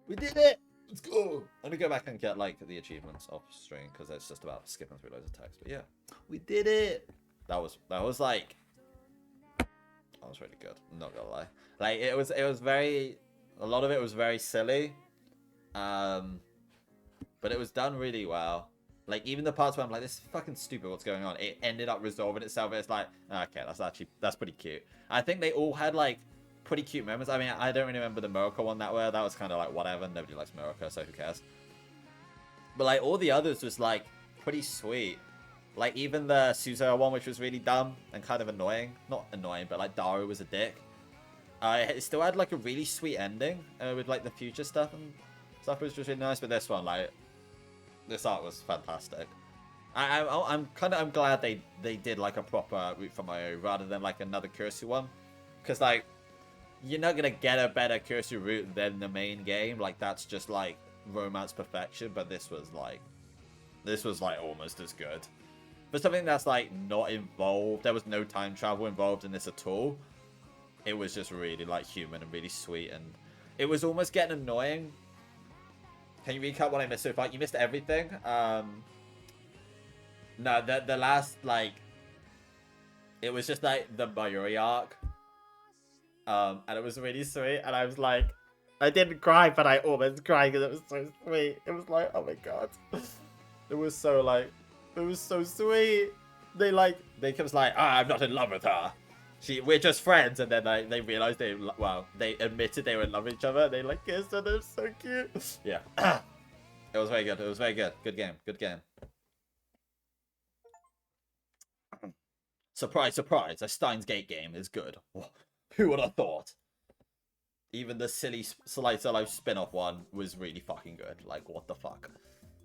We did it. Let's go. I'm gonna go back and get like the achievements off stream because it's just about skipping through loads of text. But yeah, we did it. That was like. That was really good. I'm not gonna lie. Like it was very. A lot of it was very silly. But it was done really well. Like even the parts where I'm like, this is fucking stupid. What's going on? It ended up resolving itself. It's like, okay, that's pretty cute. I think they all had like pretty cute moments. I mean, I don't really remember the Miracle one that well. That was kind of like whatever. Nobody likes Miracle, so who cares? But like all the others was like pretty sweet. Like even the Suzo one, which was really dumb and kind of annoying. Not annoying, but like Daru was a dick. It still had like a really sweet ending with like the future stuff and stuff, which was really nice. But this one, like, this art was fantastic. I'm glad they did like a proper route for Mayuri rather than like another Kurisu one, because like you're not gonna get a better cursory route than the main game. Like, that's just like romance perfection. But this was like almost as good. For something that's like not involved, there was no time travel involved in this at all. It was just really like human and really sweet, and it was almost getting annoying. Can you recap what I missed so far? You missed everything. No, the last, like, it was just like the Mayuri arc. And it was really sweet, and I was like, I didn't cry, but I almost cried because it was so sweet. It was like, oh my god. It was so like, it was so sweet. They kept like, I'm not in love with her. We're just friends, and then they realized they admitted they were in love with each other. They like kissed, and they're so cute. Yeah, it was very good. It was very good. Good game. Good game. Surprise, surprise! A Steins Gate game is good. Who would have thought? Even the silly Slice of Life spin-off one was really fucking good. Like, what the fuck?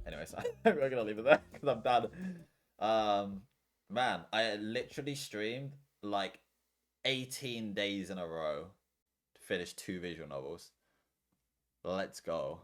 Anyways, we're gonna leave it there because I'm done. Man, I literally streamed like 18 days in a row to finish 2 visual novels. Let's go.